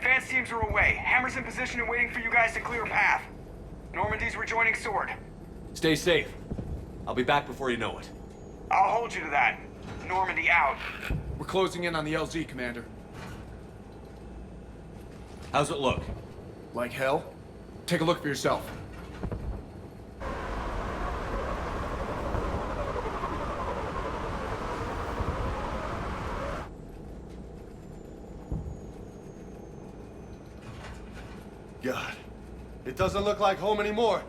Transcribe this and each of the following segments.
Advance teams are away. Hammer's in position and waiting for you guys to clear a path. Normandy's rejoining Sword. Stay safe. I'll be back before you know it. I'll hold you to that. Normandy out. We're closing in on the LZ, Commander. How's it look? Like hell? Take a look for yourself. God, it doesn't look like home anymore.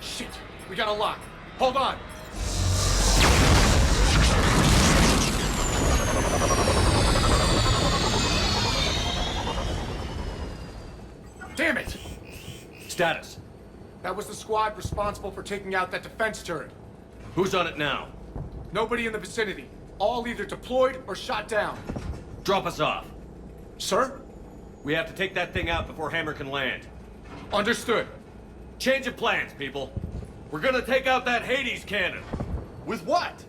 Shit, we got a lock. Hold on. Damn it! Status. That was the squad responsible for taking out that defense turret. Who's on it now? Nobody in the vicinity. All either deployed or shot down. Drop us off. Sir? We have to take that thing out before Hammer can land. Understood. Change of plans, people. We're gonna take out that Hades cannon. With what?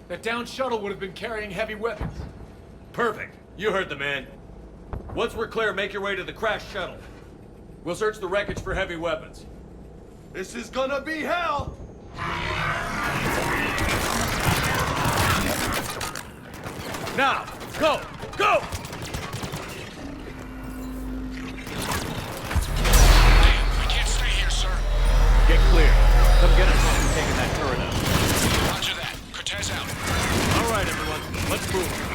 That downed shuttle would have been carrying heavy weapons. Perfect. You heard the man. Once we're clear, make your way to the crashed shuttle. We'll search the wreckage for heavy weapons. This is gonna be hell! Now, go! Go! We can't stay here, sir. Get clear. Come get us once we've taken that turret out. Roger that. Cortez out. All right, everyone. Let's move.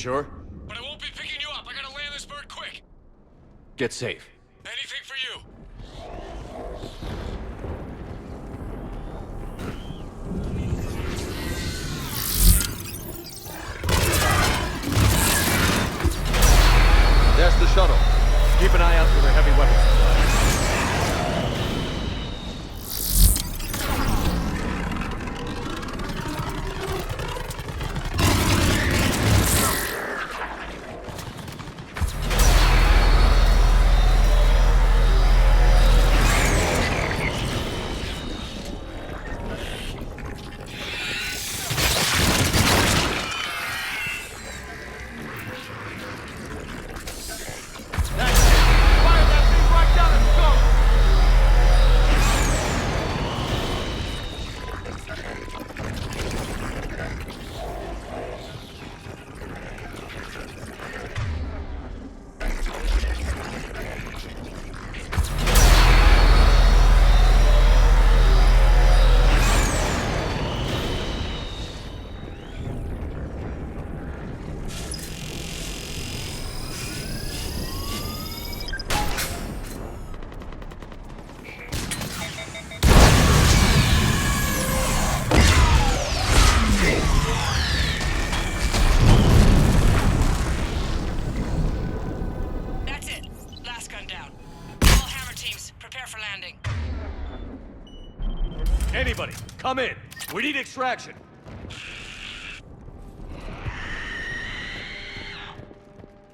Sure? But I won't be picking you up. I gotta land this bird quick. Get safe. Anything for you. There's the shuttle. Keep an eye out for their heavy weapons supplies. Anybody, come in. We need extraction.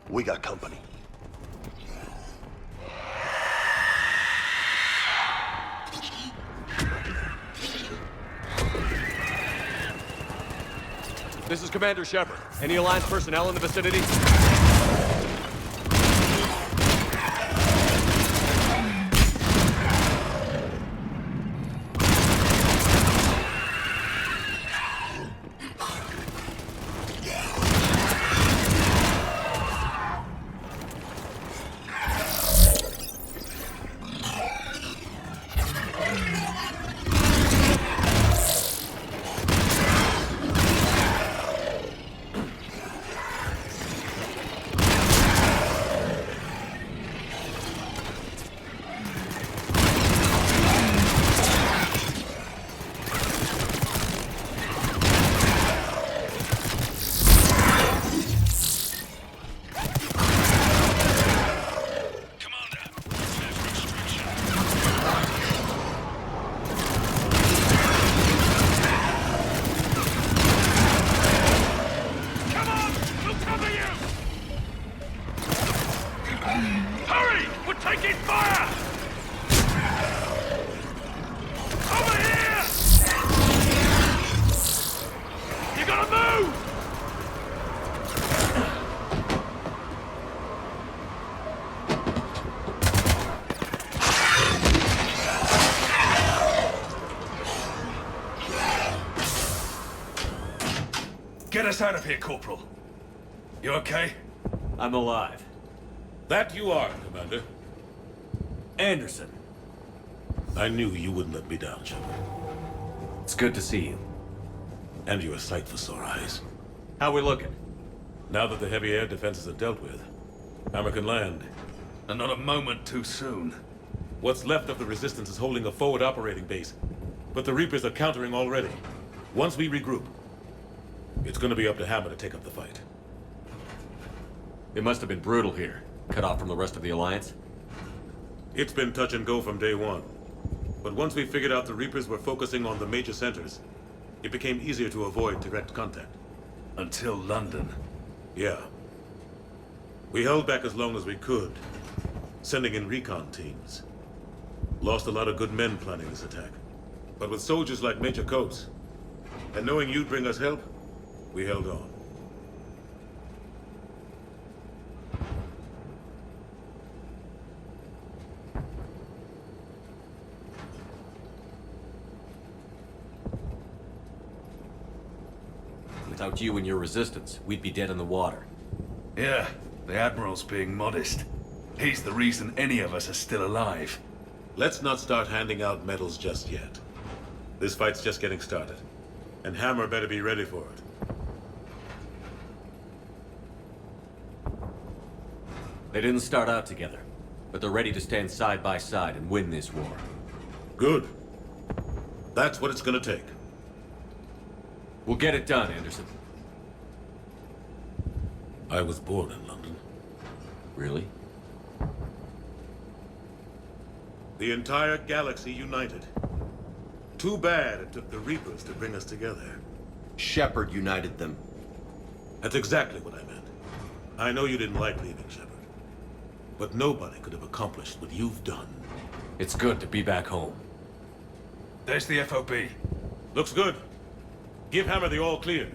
We got company. This is Commander Shepard. Any Alliance personnel in the vicinity? Get us out of here, Corporal. You okay? I'm alive. That you are, Commander. Anderson, I knew you wouldn't let me down, Shepard. it's good to see you. And you're a sight for sore eyes. How we looking? Now that the heavy air defenses are dealt with, Hammer can land. And not a moment too soon. What's left of the Resistance is holding a forward operating base, but the Reapers are countering already. Once we regroup, it's gonna be up to Hammer to take up the fight. It must have been brutal here. Cut off from the rest of the Alliance. It's been touch and go from day one. But once we figured out the Reapers were focusing on the major centers, it became easier to avoid direct contact. Until London. Yeah. We held back as long as we could, sending in recon teams. Lost a lot of good men planning this attack. But with soldiers like Major Coates, and knowing you'd bring us help, we held on. Without you and your resistance, we'd be dead in the water. Yeah, the Admiral's being modest. He's the reason any of us are still alive. Let's not start handing out medals just yet. This fight's just getting started, and Hammer better be ready for it. They didn't start out together, but they're ready to stand side by side and win this war. Good. That's what it's gonna take. We'll get it done, Anderson. I was born in London. Really? The entire galaxy united. Too bad it took the Reapers to bring us together. Shepard united them. That's exactly what I meant. I know you didn't like leaving, Shepard. But nobody could have accomplished what you've done. It's good to be back home. There's the FOB. Looks good. Give Hammer the all clear.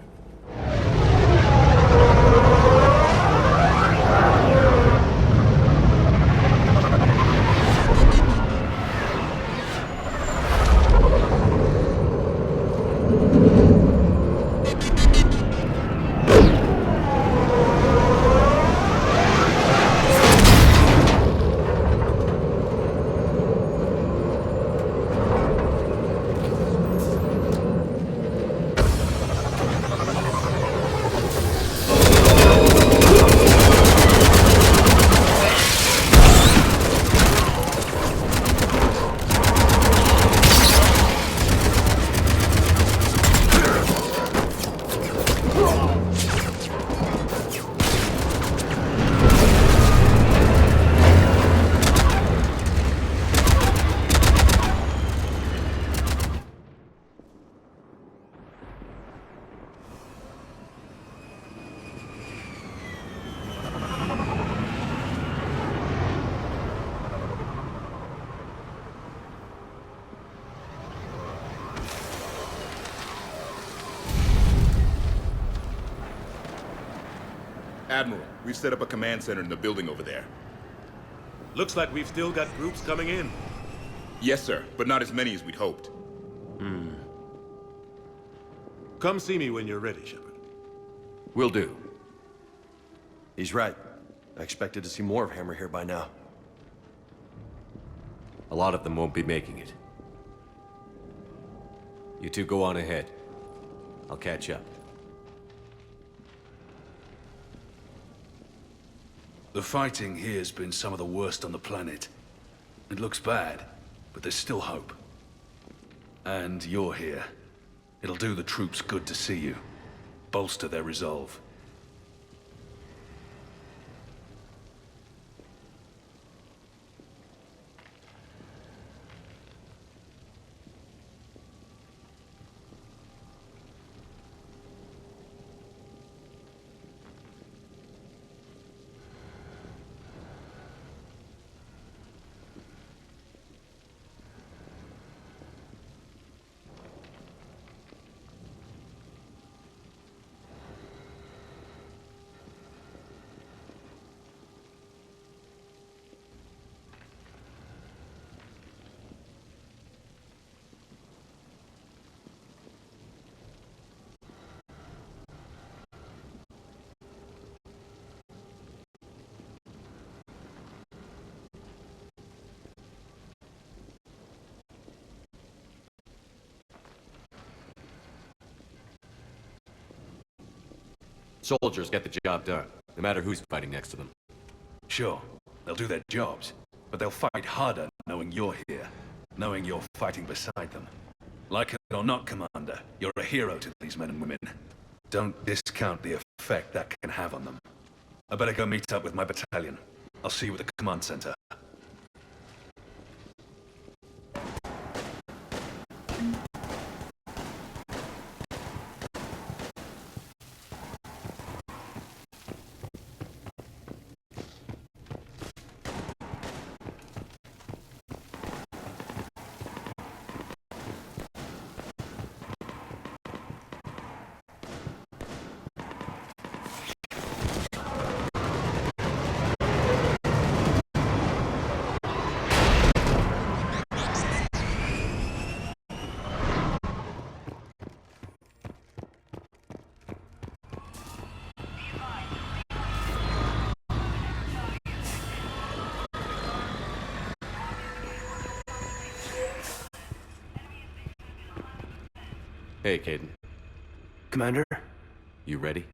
Admiral, we've set up a command center in the building over there. Looks like we've still got groups coming in. Yes, sir, but not as many as we'd hoped. Come see me when you're ready, Shepard. Will do. He's right. I expected to see more of Hammer here by now. A lot of them won't be making it. You two go on ahead. I'll catch up. The fighting here's been some of the worst on the planet. It looks bad, but there's still hope. And you're here. It'll do the troops good to see you. Bolster their resolve. Soldiers get the job done, no matter who's fighting next to them. Sure, they'll do their jobs, but they'll fight harder knowing you're here, knowing you're fighting beside them. Like it or not, Commander, you're a hero to these men and women. Don't discount the effect that can have on them. I better go meet up with my battalion. I'll see you at the command center. Hey, Caden. Commander? You ready?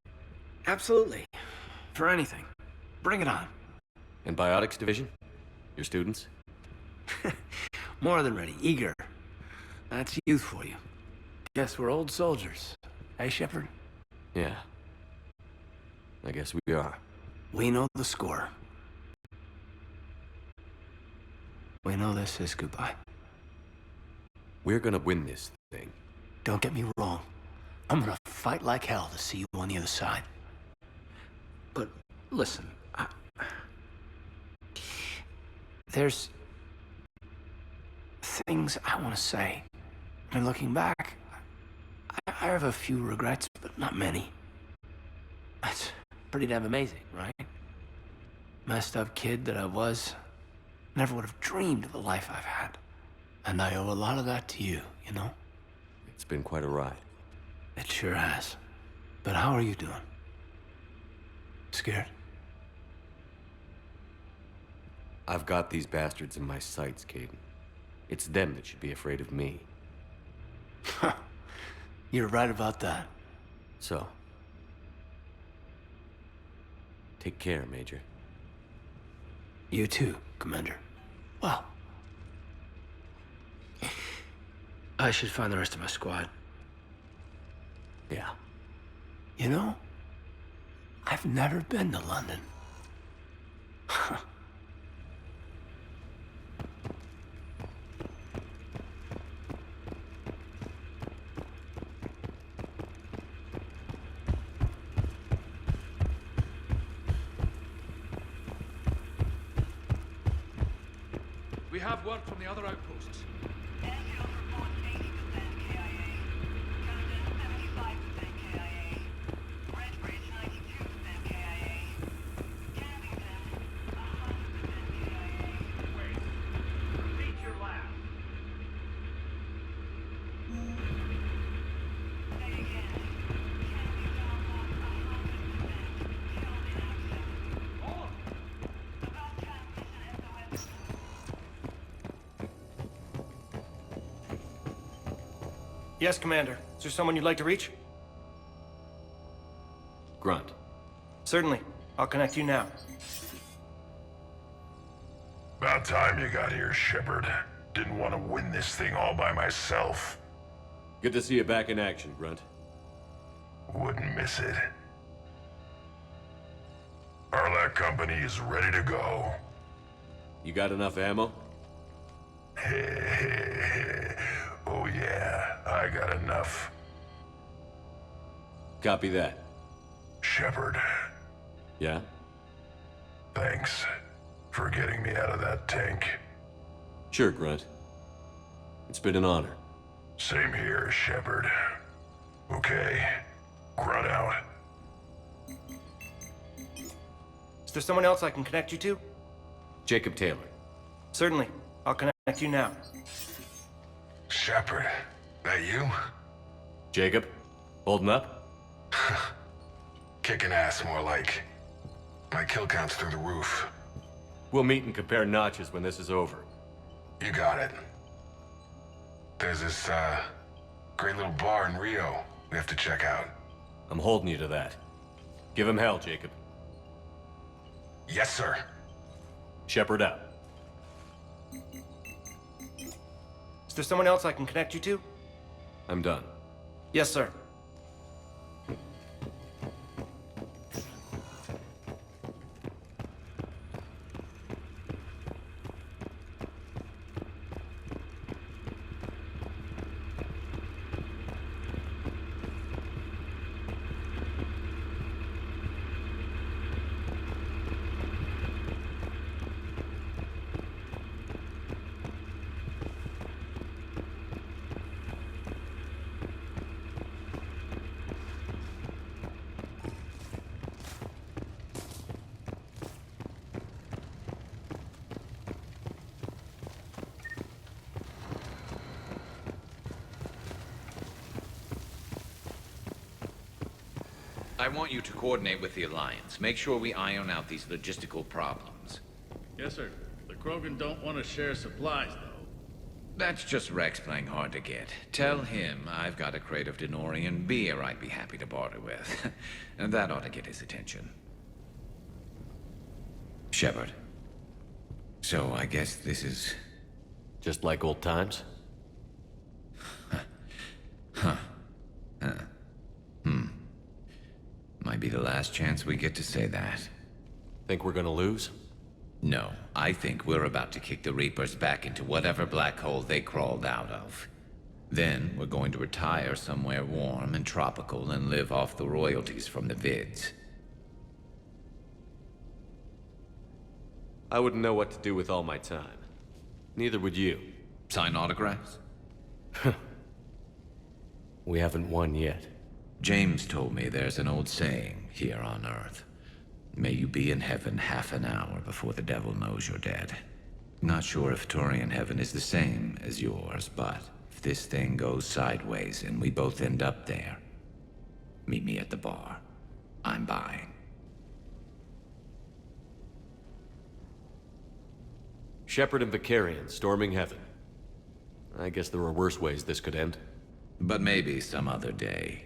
Absolutely. For anything. Bring it on. And Biotics Division? Your students? More than ready. Eager. That's youth for you. Guess we're old soldiers. Hey, Shepard? Yeah. I guess we are. We know the score. We know this is goodbye. We're gonna win this thing. Don't get me wrong. I'm gonna fight like hell to see you on the other side. But listen, there's things I want to say. And looking back, I have a few regrets, but not many. That's pretty damn amazing, right? Messed up kid that I was, never would have dreamed of the life I've had. And I owe a lot of that to you, you know? It's been quite a ride. It sure has. But how are you doing? Scared? I've got these bastards in my sights, Caden. It's them that should be afraid of me. You're right about that. So, take care, Major. You too, Commander. Well, I should find the rest of my squad. Yeah. You know, I've never been to London. We have word from the other outposts. Yes, Commander. Is there someone you'd like to reach? Grunt. Certainly. I'll connect you now. About time you got here, Shepard. Didn't want to win this thing all by myself. Good to see you back in action, Grunt. Wouldn't miss it. Arlac Company is ready to go. You got enough ammo? Oh yeah, I got enough. Copy that. Shepard, Yeah? thanks for getting me out of that tank. Sure, Grunt. It's been an honor. Same here, Shepard. Okay, Grunt out. Is there someone else I can connect you to? Jacob Taylor. Certainly. I'll connect you now. Shepard, that you? Jacob? Holding up? Kicking ass, more like. My kill count's through the roof. We'll meet and compare notches when this is over. You got it. There's this, great little bar in Rio we have to check out. I'm holding you to that. Give him hell, Jacob. Yes, sir. Shepard out. Is there someone else I can connect you to? I'm done. Yes, sir. I want you to coordinate with the Alliance. Make sure we iron out these logistical problems. Yes, sir. The Krogan don't want to share supplies, though. That's just Rex playing hard to get. Tell him I've got a crate of Denorian beer I'd be happy to barter with. And that ought to get his attention. Shepard. So I guess this is... Just like old times? Might be the last chance we get to say that. Think we're gonna lose? No, I think we're about to kick the Reapers back into whatever black hole they crawled out of. Then we're going to retire somewhere warm and tropical and live off the royalties from the vids. I wouldn't know what to do with all my time. Neither would you. Sign autographs? We haven't won yet. James told me there's an old saying here on Earth. May you be in heaven half an hour before the devil knows you're dead. Not sure if Turian heaven is the same as yours, but if this thing goes sideways and we both end up there, meet me at the bar. I'm buying. Shepard and Vicarian storming heaven. I guess there are worse ways this could end. But maybe some other day.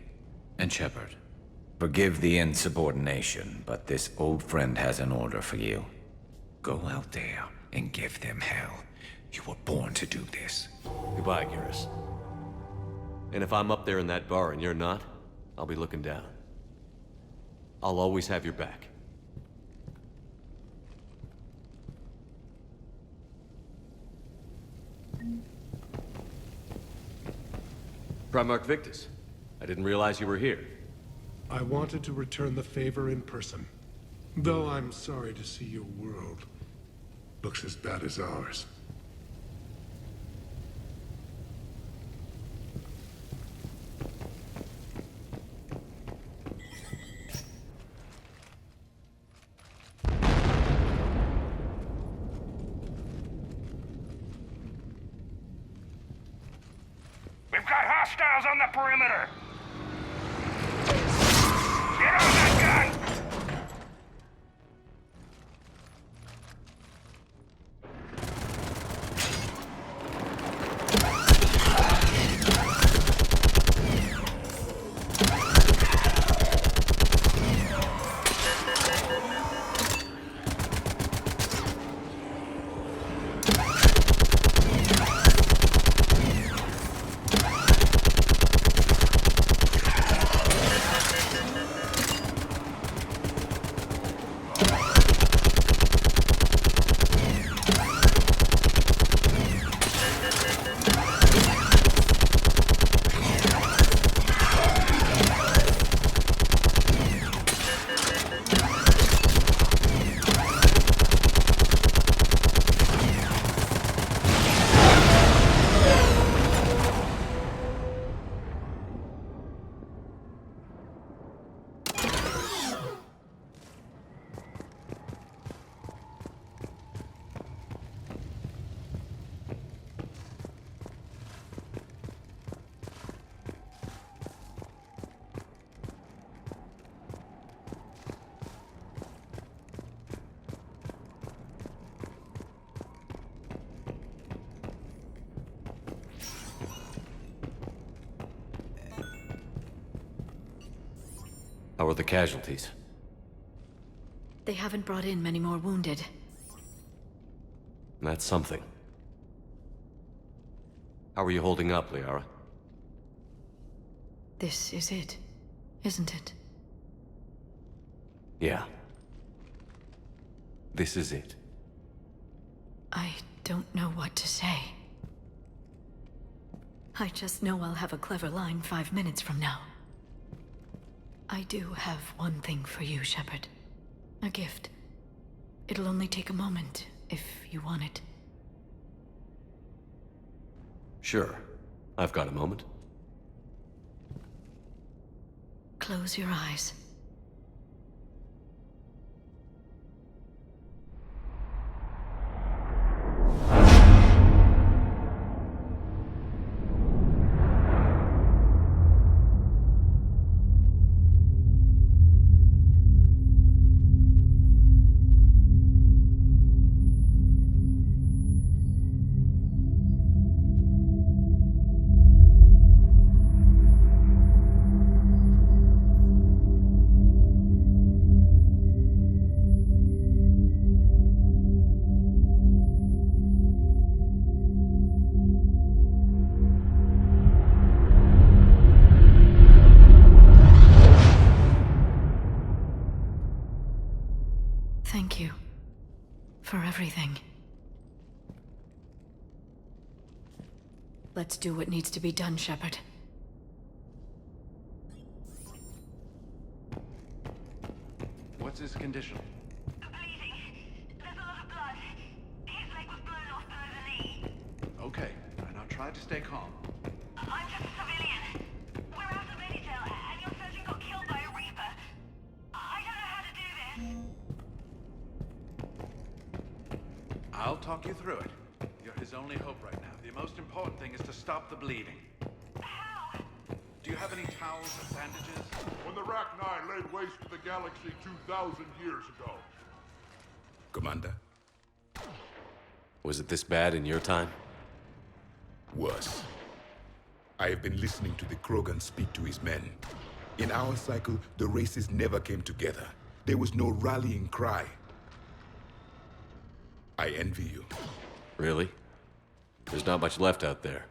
And Shepard, forgive the insubordination, but this old friend has an order for you. Go out there and give them hell. You were born to do this. Goodbye, Garrus. And if I'm up there in that bar and you're not, I'll be looking down. I'll always have your back. Primarch Victus. I didn't realize you were here. I wanted to return the favor in person. Though I'm sorry to see your world looks as bad as ours. We've got hostiles on the perimeter! Get on that gun! How are the casualties? They haven't brought in many more wounded. That's something. How are you holding up, Eara? This is it, isn't it? Yeah. This is it. I don't know what to say. I just know I'll have a clever line 5 minutes from now. I do have one thing for you, Shepard. A gift. It'll only take a moment, if you want it. Sure. I've got a moment. Close your eyes. Thank you for everything. Let's do what needs to be done, Shepard. What's his condition? Okay, and I'll try to stay calm. I'm just a civilian. We're out of Meditail, and your surgeon got killed by a Reaper. I don't know how to do this. I'll talk you through it. You're his only hope right now. The most important thing is to stop the bleeding. How? Do you have any towels or bandages? When the Rachni laid waste to the galaxy 2,000 years ago. Commander? Was it this bad in your time? Worse. I have been listening to the Krogan speak to his men. In our cycle, the races never came together. There was no rallying cry. I envy you. Really? There's not much left out there.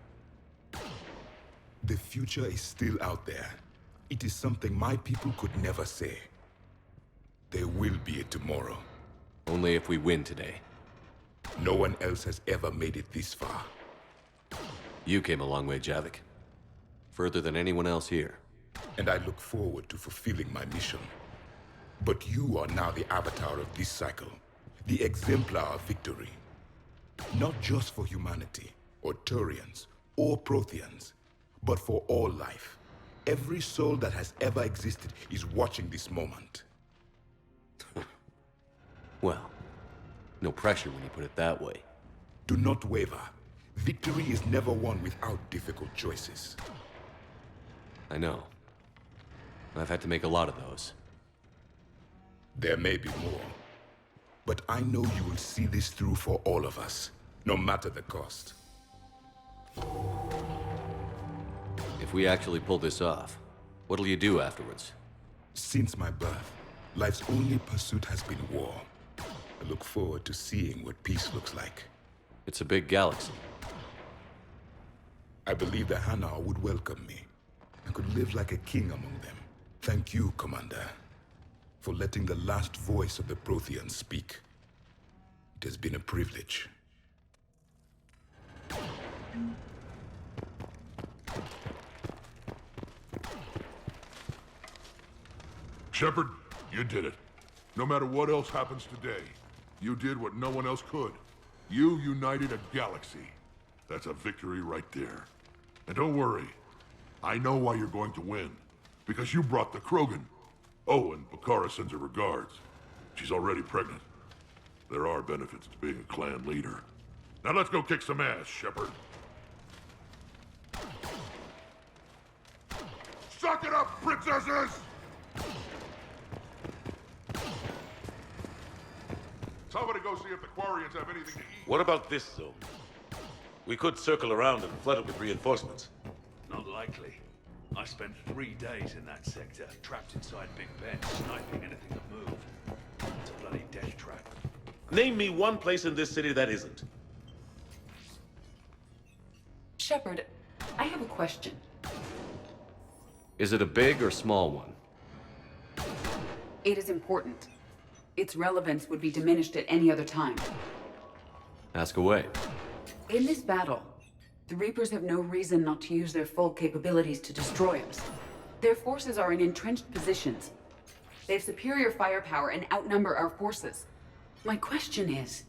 The future is still out there. It is something my people could never say. There will be a tomorrow. Only if we win today. No one else has ever made it this far. You came a long way, Javik. Further than anyone else here. And I look forward to fulfilling my mission. But you are now the avatar of this cycle. The exemplar of victory. Not just for humanity, or Turians, or Protheans, but for all life. Every soul that has ever existed is watching this moment. Well, no pressure when you put it that way. Do not waver. Victory is never won without difficult choices. I know. I've had to make a lot of those. There may be more. But I know you will see this through for all of us, no matter the cost. If we actually pull this off, what'll you do afterwards? Since my birth, life's only pursuit has been war. I look forward to seeing what peace looks like. It's a big galaxy. I believe the Hanar would welcome me. I could live like a king among them. Thank you, Commander, for letting the last voice of the Protheans speak. It has been a privilege. Shepard, you did it. No matter what else happens today, you did what no one else could. You united a galaxy. That's a victory right there. And don't worry, I know why you're going to win. Because you brought the Krogan. Oh, and Bakara sends her regards. She's already pregnant. There are benefits to being a clan leader. Now let's go kick some ass, Shepard. Suck it up, princesses! Somebody go see if the Quarians have anything to eat. What about this zone? We could circle around and flood it with reinforcements. Not likely. I spent 3 days in that sector, trapped inside Big Ben, sniping anything that moved. It's a bloody death trap. Name me one place in this city that isn't. Shepard, I have a question. Is it a big or small one? It is important. Its relevance would be diminished at any other time. Ask away. In this battle, the Reapers have no reason not to use their full capabilities to destroy us. Their forces are in entrenched positions. They have superior firepower and outnumber our forces. My question is,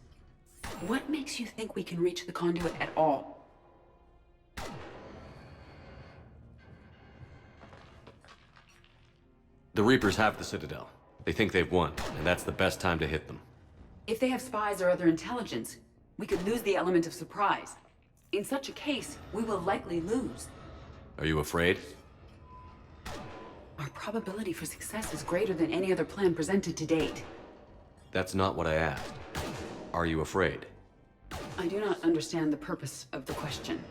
what makes you think we can reach the conduit at all? The Reapers have the Citadel. They think they've won, and that's the best time to hit them. If they have spies or other intelligence, we could lose the element of surprise. In such a case, we will likely lose. Are you afraid? Our probability for success is greater than any other plan presented to date. That's not what I asked. Are you afraid? I do not understand the purpose of the question.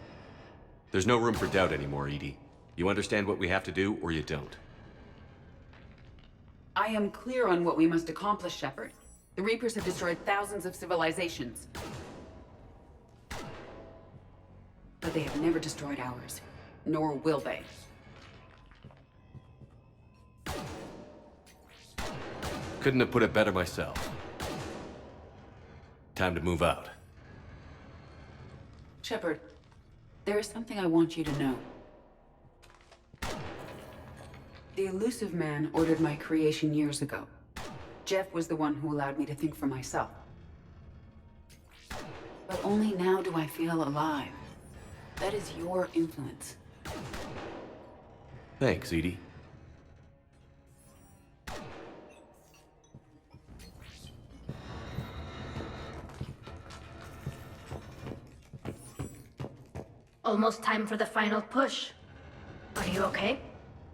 There's no room for doubt anymore, Edie. You understand what we have to do, or you don't. I am clear on what we must accomplish, Shepard. The Reapers have destroyed thousands of civilizations. But they have never destroyed ours. Nor will they. Couldn't have put it better myself. Time to move out. Shepard, there is something I want you to know. The Elusive Man ordered my creation years ago. Jeff was the one who allowed me to think for myself. But only now do I feel alive. That is your influence. Thanks, Edie. Almost time for the final push. Are you okay?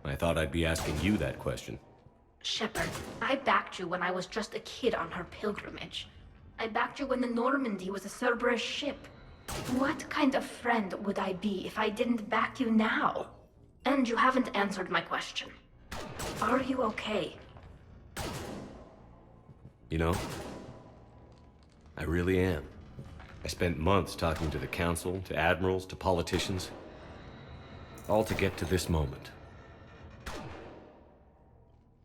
I thought I'd be asking you that question. Shepard, I backed you when I was just a kid on her pilgrimage. I backed you when the Normandy was a Cerberus ship. What kind of friend would I be if I didn't back you now? And you haven't answered my question. Are you okay? You know, I really am. I spent months talking to the Council, to admirals, to politicians. All to get to this moment.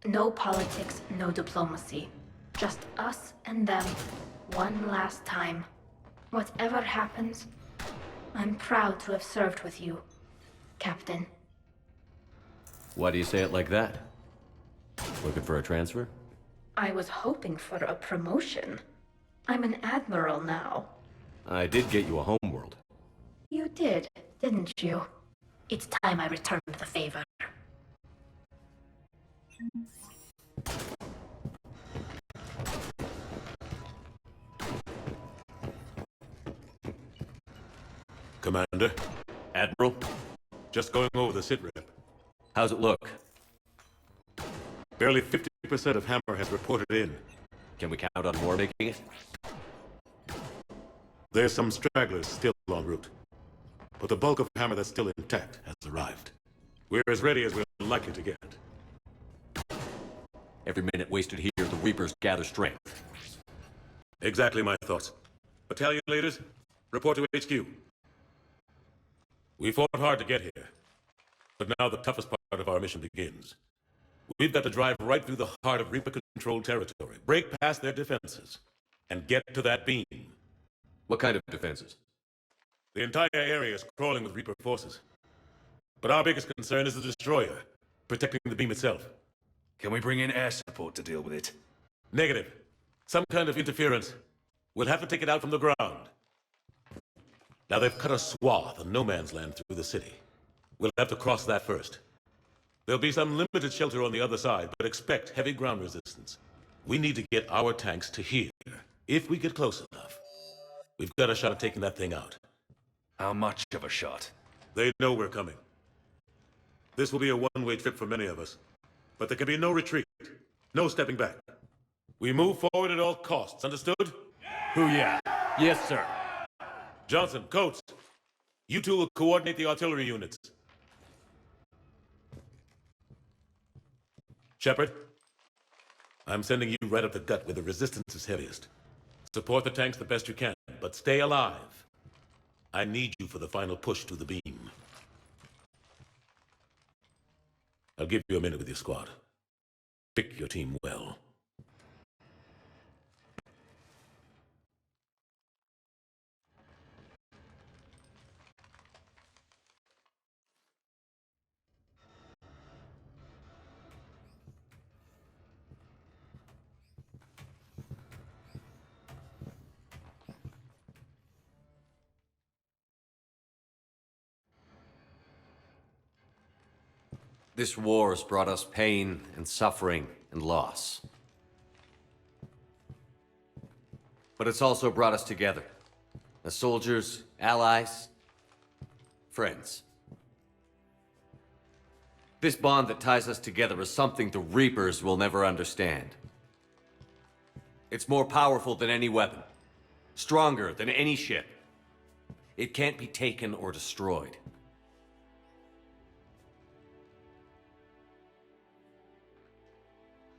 No politics, no diplomacy. Just us and them, one last time. Whatever happens, I'm proud to have served with you, Captain. Why do you say it like that? Looking for a transfer? I was hoping for a promotion. I'm an admiral now. I did get you a homeworld. You did, didn't you? It's time I returned the favor. Commander. Admiral? Just going over the sitrep. How's it look? Barely 50% of Hammer has reported in. Can we count on more making it? There's some stragglers still en route. But the bulk of Hammer that's still intact has arrived. We're as ready as we're likely to get. Every minute wasted here, the Reapers gather strength. Exactly my thoughts. Battalion leaders, report to HQ. We fought hard to get here. But now the toughest part of our mission begins. We've got to drive right through the heart of Reaper-controlled territory, break past their defenses, and get to that beam. What kind of defenses? The entire area is crawling with Reaper forces. But our biggest concern is the destroyer, protecting the beam itself. Can we bring in air support to deal with it? Negative. Some kind of interference. We'll have to take it out from the ground. Now they've cut a swath of no man's land through the city. We'll have to cross that first. There'll be some limited shelter on the other side, but expect heavy ground resistance. We need to get our tanks to here, if we get close enough. We've got a shot at taking that thing out. How much of a shot? They know we're coming. This will be a one-way trip for many of us. But there can be no retreat, no stepping back. We move forward at all costs, understood? Hoo-yeah. Yes, sir. Johnson, Coates, you two will coordinate the artillery units. Shepard, I'm sending you right up the gut where the resistance is heaviest. Support the tanks the best you can, but stay alive. I need you for the final push to the beam. I'll give you a minute with your squad. Pick your team well. This war has brought us pain and suffering and loss. But it's also brought us together. As soldiers, allies, friends. This bond that ties us together is something the Reapers will never understand. It's more powerful than any weapon. Stronger than any ship. It can't be taken or destroyed.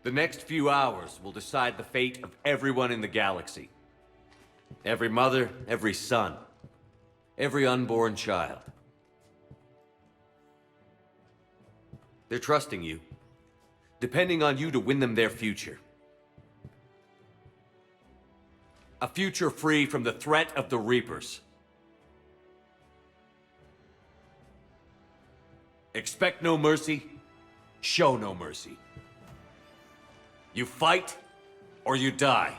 The next few hours will decide the fate of everyone in the galaxy. Every mother, every son, every unborn child. They're trusting you, depending on you to win them their future. A future free from the threat of the Reapers. Expect no mercy, show no mercy. You fight, or you die.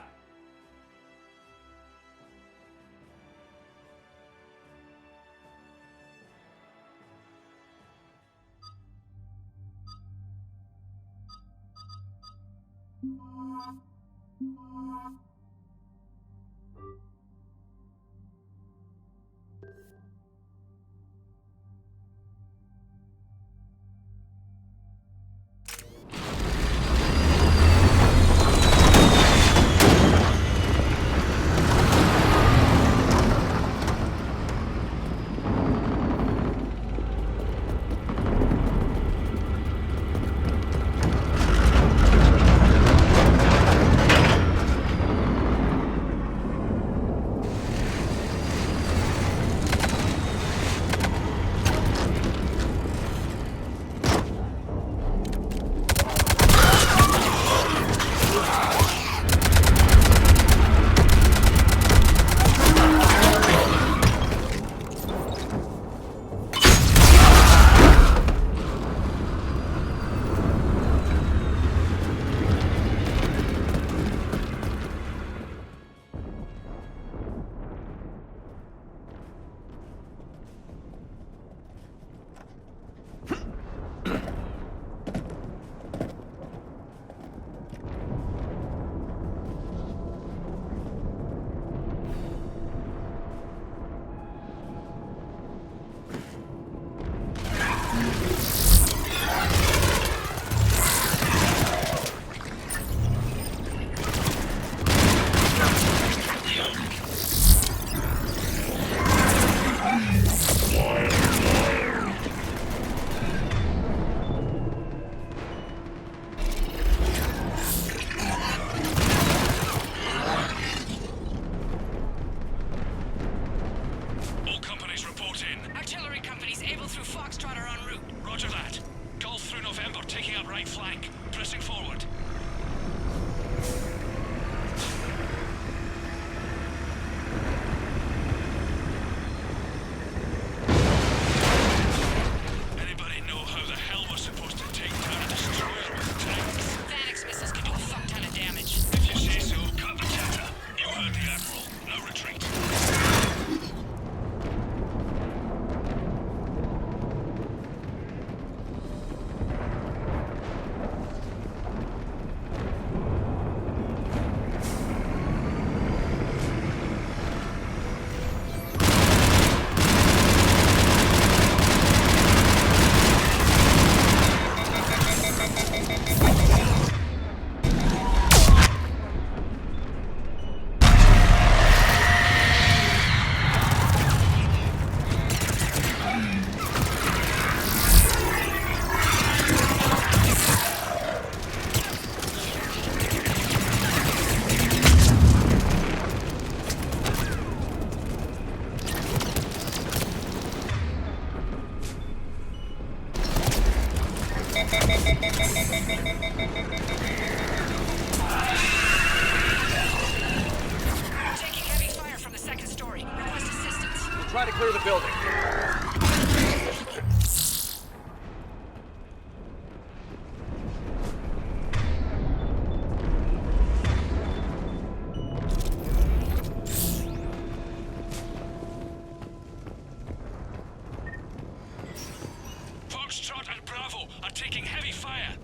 Taking heavy fire from the second story. Request assistance. We'll try to clear the building. Foxtrot and Bravo are taking heavy fire.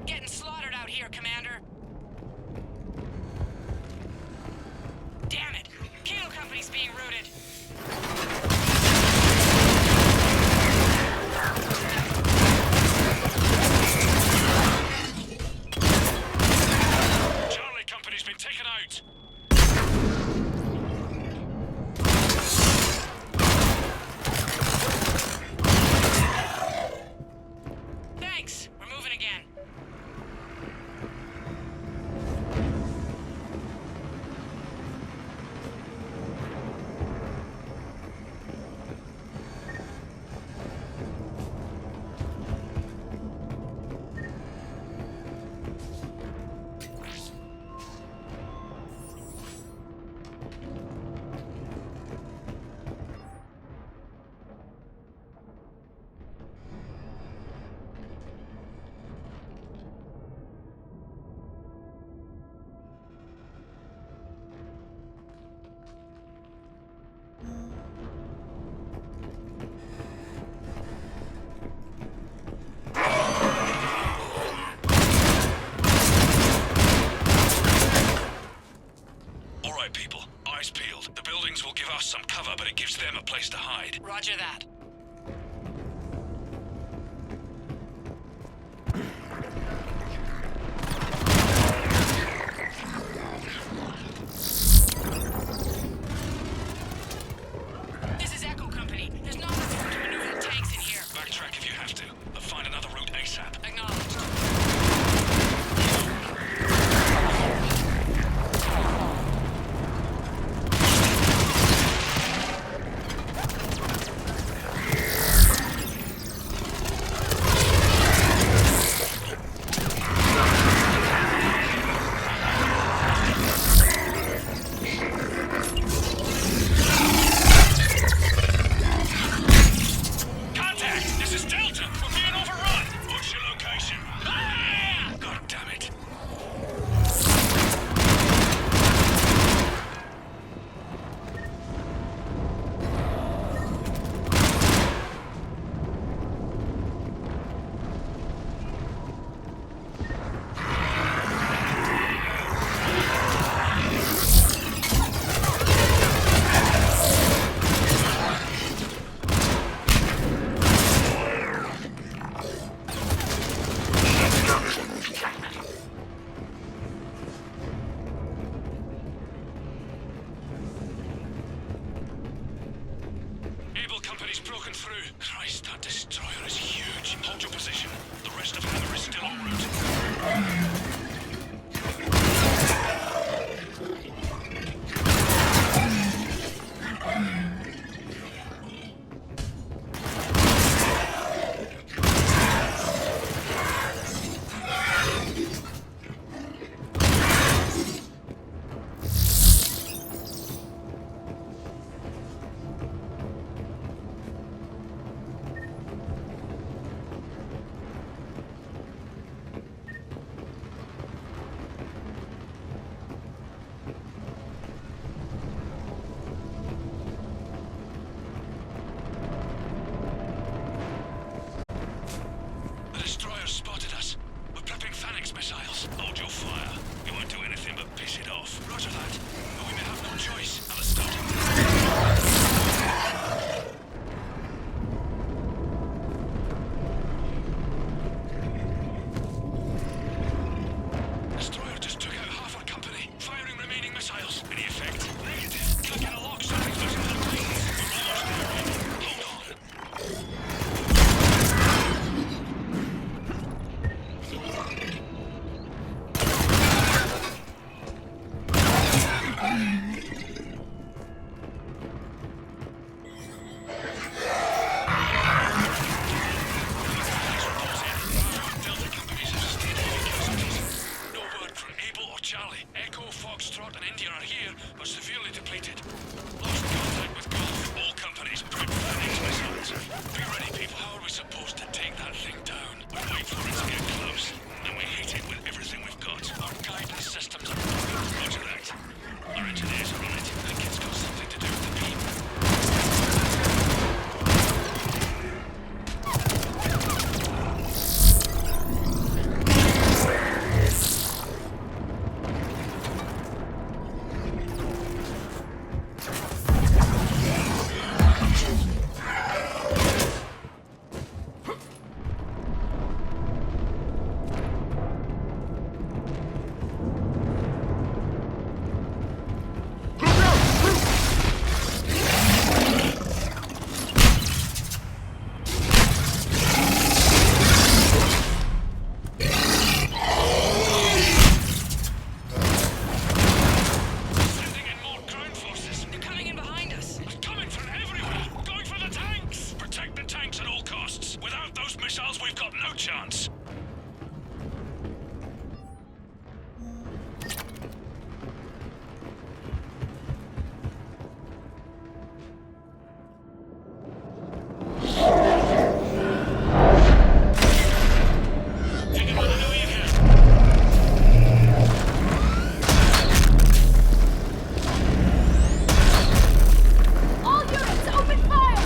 Getting slaughtered out here, Commander. Damn it! Kilo Company's being routed. Charlie Company's been taken out. Thanks. We're moving again. All right, people. Eyes peeled. The buildings will give us some cover, but it gives them a place to hide. Roger that. This is Echo Company. There's not enough room to maneuver the tanks in here. Backtrack if you have to, but find another route ASAP. Acknowledged. Contact! This is Delta! We're being overrun! What's your location? Ah! God damn it. Able Company's broken through. Christ, that destroyer is huge. Hold your position. The rest of Hammer is still en route. missiles, we've got no chance. All units, open fire!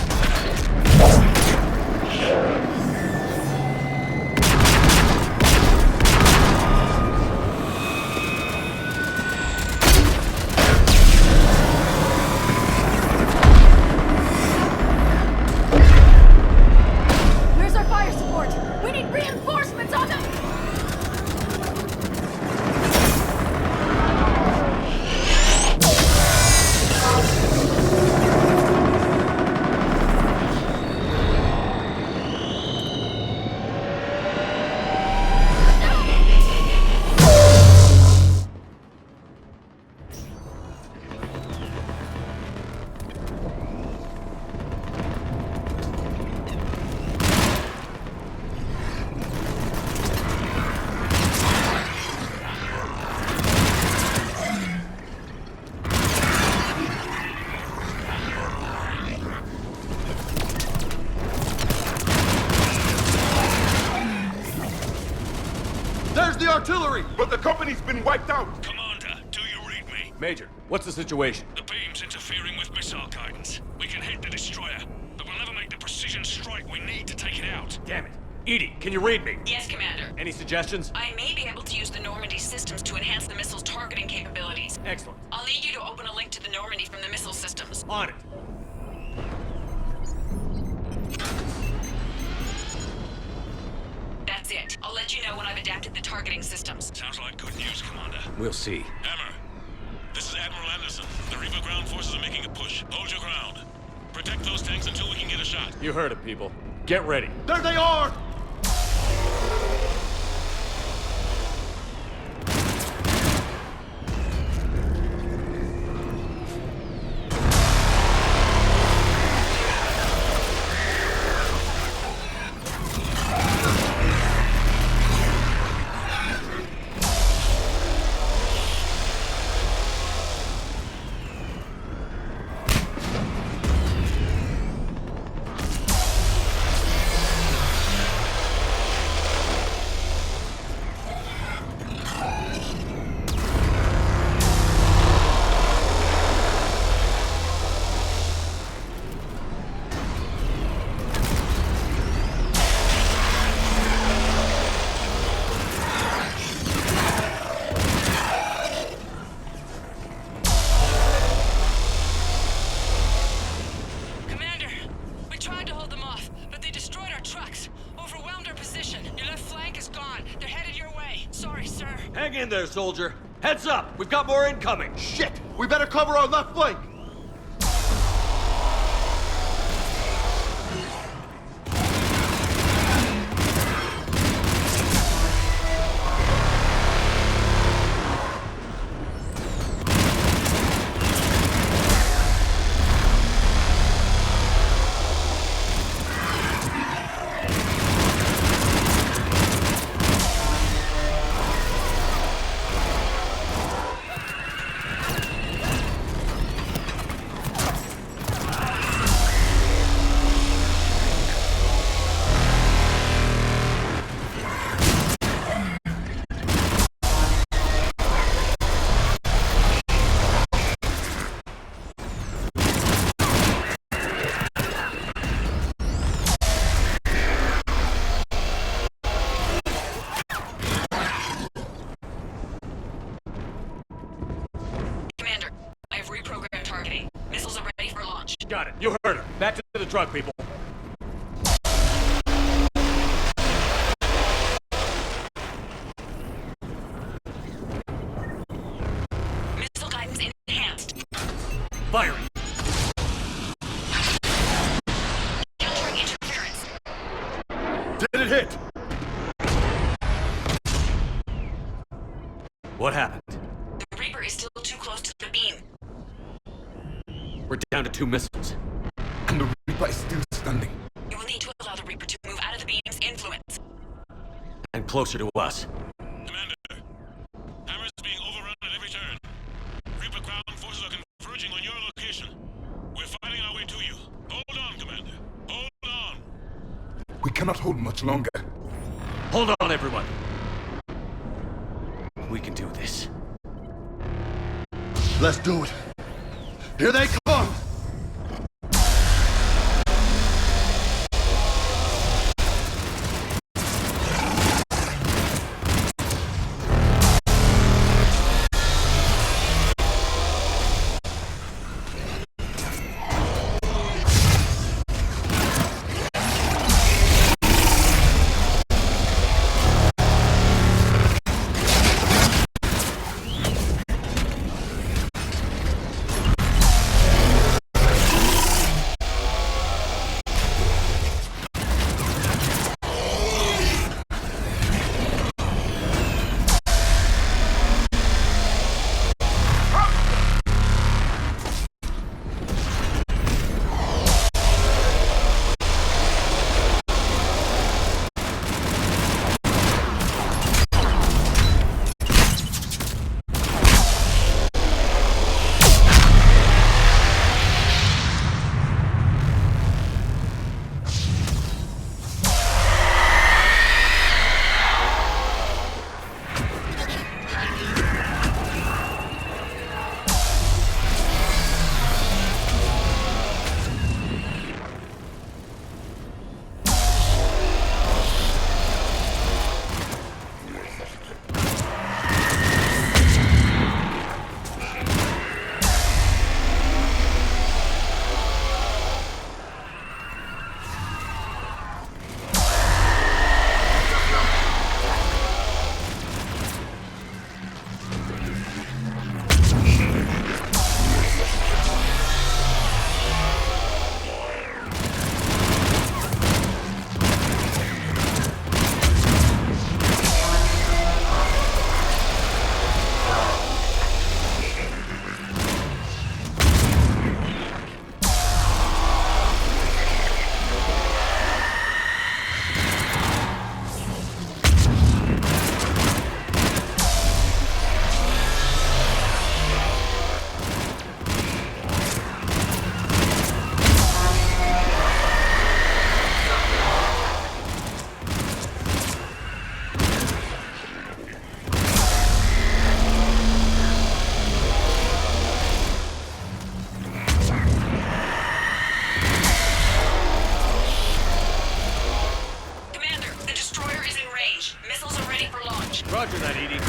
Where's our fire support? We need reinforcements on them! There's the artillery! But the company's been wiped out! Commander, do you read me? Major, what's the situation? The beam's interfering with missile guidance. We can hit the destroyer, but we'll never make the precision strike we need to take it out. Damn it. Edie, can you read me? Yes, Commander. Any suggestions? I may be able to use the Normandy systems to enhance the missile's targeting capabilities. Excellent. I'll need you to open a link to the Normandy from the missile systems. On it. That's it. I'll let you know when I've adapted the targeting systems. Sounds like good news, Commander. We'll see. Hammer, this is Admiral Anderson. The Reaper ground forces are making a push. Hold your ground. Protect those tanks until we can get a shot. You heard it, people. Get ready. There they are! Hang in there, soldier. Heads up! We've got more incoming! Shit! We better cover our left flank! Got it. You heard her. Back to the truck, people. Missile guidance enhanced. Firing. Countering interference. Did it hit? What happened? The Reaper is still too close to the beam. We're down to 2 missiles. And the Reaper is still standing. You will need to allow the Reaper to move out of the beam's influence. closer to us. Commander, Hammer's being overrun at every turn. Reaper ground forces are converging on your location. We're fighting our way to you. Hold on, Commander. Hold on. We cannot hold much longer. Hold on, everyone. We can do this. Let's do it. Here they come! Roger that, Edie.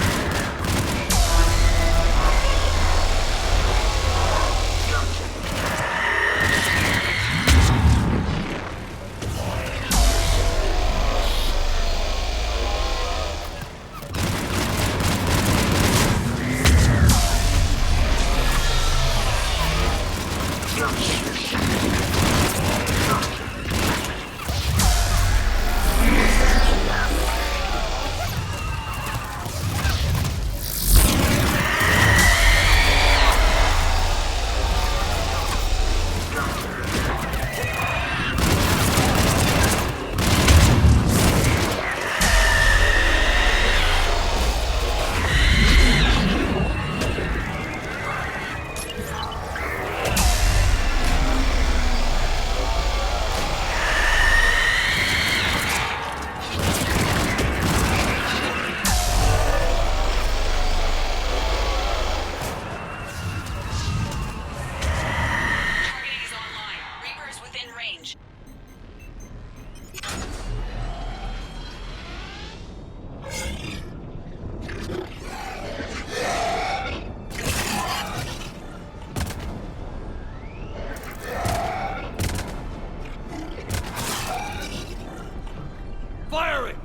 Firing!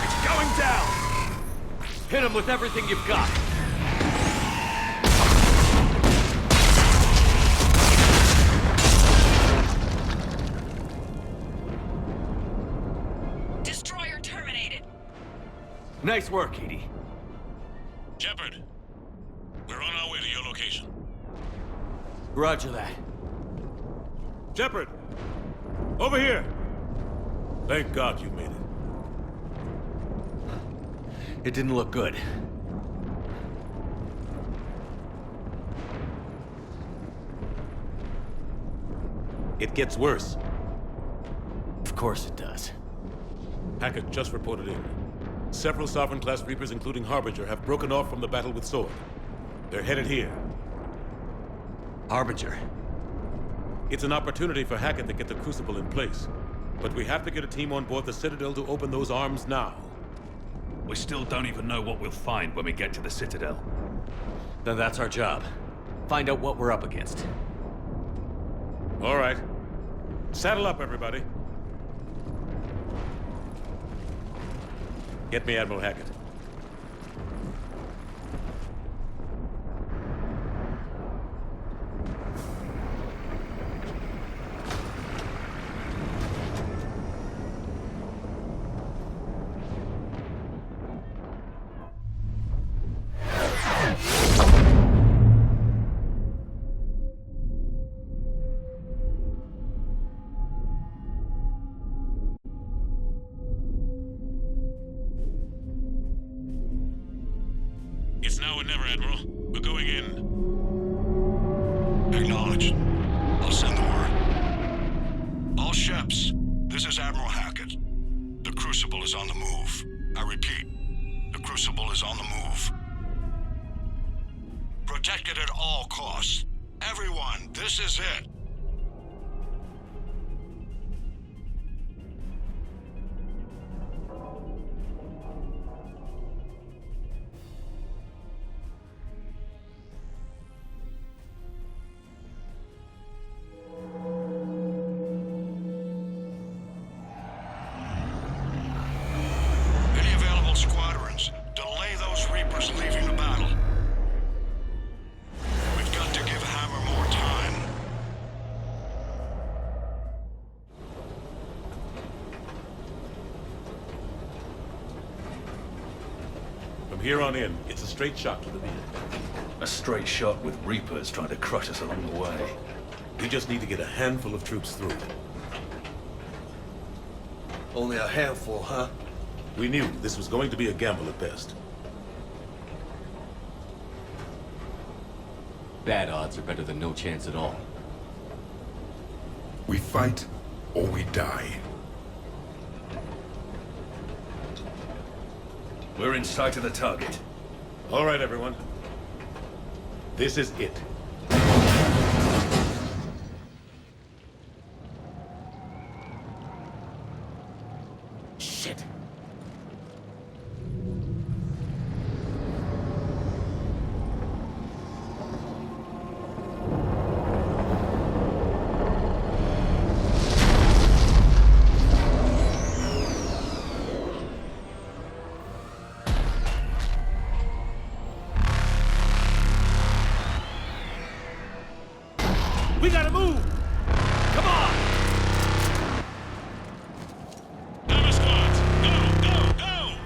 It's going down! Hit him with everything you've got. Destroyer terminated. Nice work, Edie. Shepard, we're on our way to your location. Roger that. Shepard! Over here! Thank God you made it. It didn't look good. It gets worse. Of course it does. Hackett just reported in. Several Sovereign-class Reapers, including Harbinger, have broken off from the battle with Sword. They're headed here. Harbinger? It's an opportunity for Hackett to get the Crucible in place. But we have to get a team on board the Citadel to open those arms now. We still don't even know what we'll find when we get to the Citadel. Then that's our job. Find out what we're up against. All right. Saddle up, everybody. Get me Admiral Hackett. It's now or never, Admiral. We're going in. Acknowledged. I'll send the word. All ships, this is Admiral Hackett. The Crucible is on the move. I repeat, the Crucible is on the move. Protect it at all costs. Everyone, this is it. Squadrons, delay those Reapers leaving the battle. We've got to give Hammer more time. From here on in, it's a straight shot to the beam. A straight shot with Reapers trying to crush us along the way. We just need to get a handful of troops through. Only a handful, huh? We knew this was going to be a gamble at best. Bad odds are better than no chance at all. We fight or we die. We're in sight of the target. All right, everyone. This is it. Shit. We gotta move! Come on! Hammer squads, go, go, go!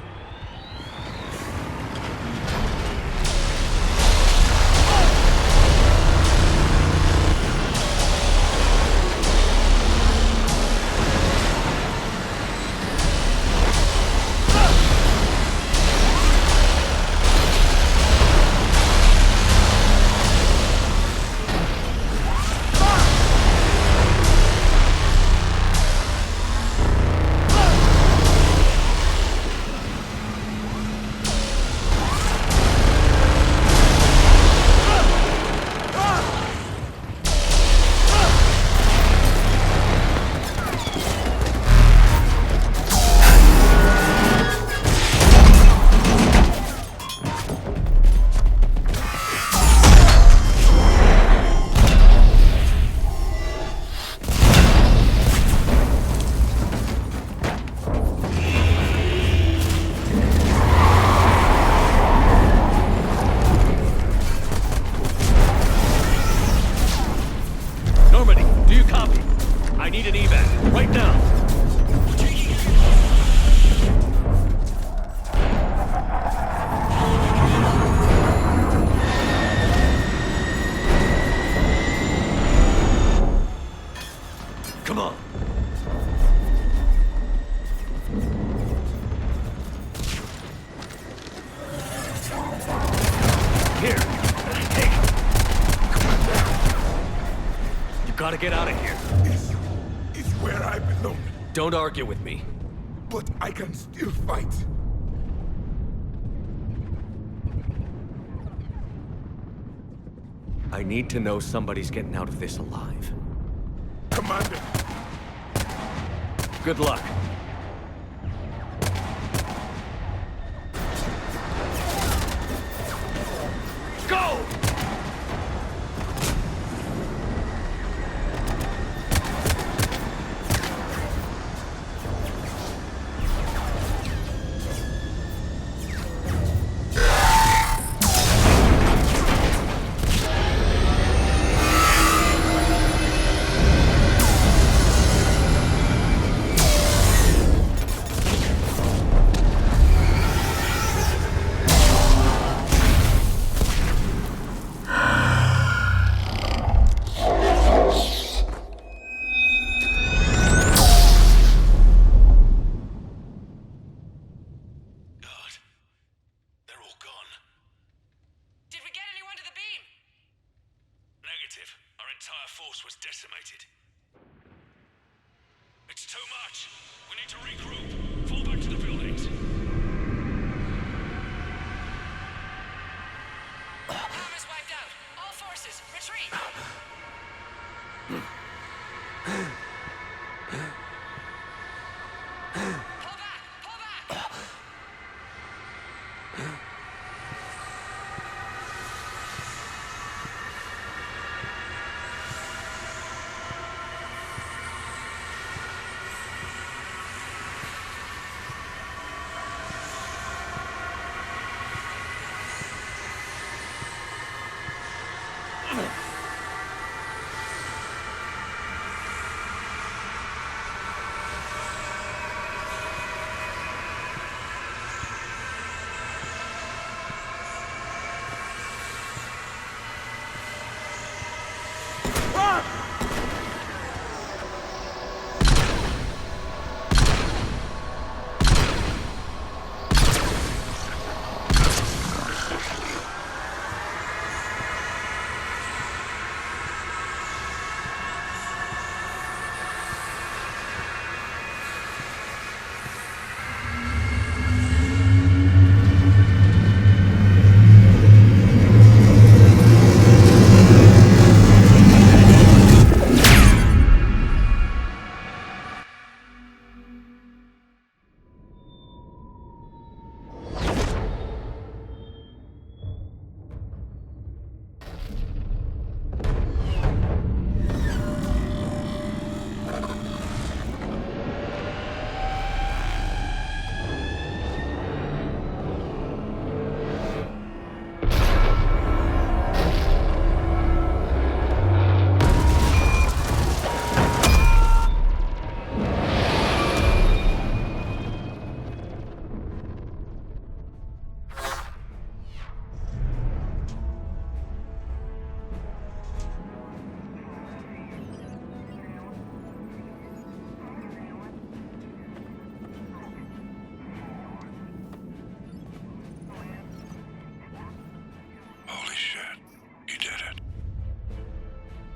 Here. Take. You gotta get out of here. It's where I belong. Don't argue with me. But I can still fight. I need to know somebody's getting out of this alive. Commander! Good luck. Go! Negative. Our entire force was decimated. It's too much. We need to regroup. Fall back to the buildings. Armor's wiped out. All forces, retreat. Pull back! Pull back!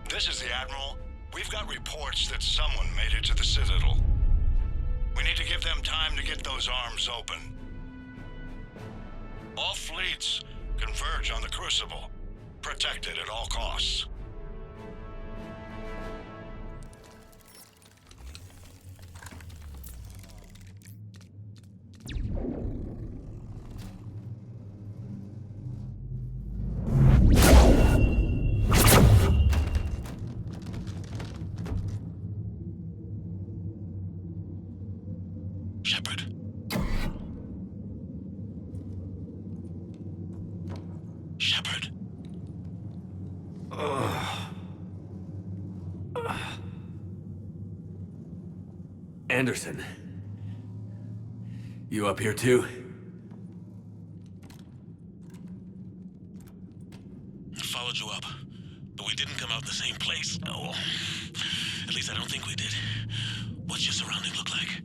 This is the Admiral. We've got reports that someone made it to the Citadel. We need to give them time to get those arms open. All fleets converge on the Crucible. Protect it at all costs. Shepard. Shepard. Anderson. You up here too? Followed you up, but we didn't come out in the same place. Oh, at least I don't think we did. What's your surrounding look like?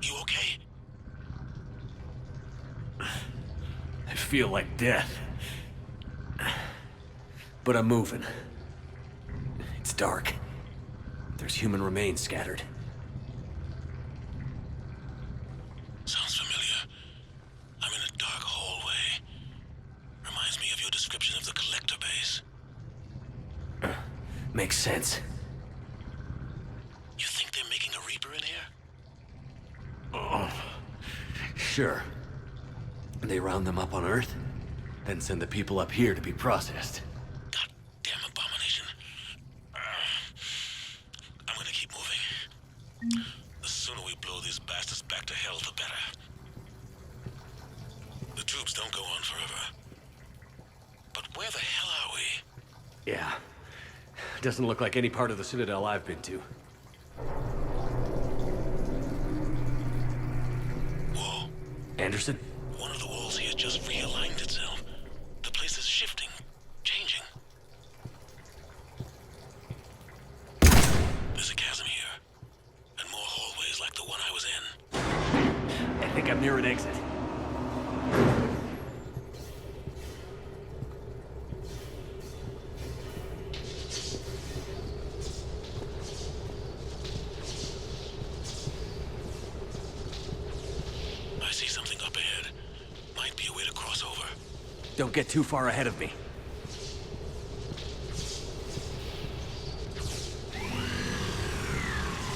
You okay? I feel like death. But I'm moving. It's dark. There's human remains scattered. Sounds familiar. I'm in a dark hallway. Reminds me of your description of the collector base. Makes sense. You think they're making a Reaper in here? Oh, sure. They round them up on Earth, then send the people up here to be processed. Damn abomination. I'm gonna keep moving. The sooner we blow these bastards back to hell, the better. The tubes don't go on forever. But where the hell are we? Yeah. Doesn't look like any part of the Citadel I've been to. Whoa. Anderson? One of the walls here just realigned itself. The place is shifting, changing. There's a chasm here, and more hallways like the one I was in. I think I'm near an exit. I see something up ahead. Might be a way to cross over. Don't get too far ahead of me.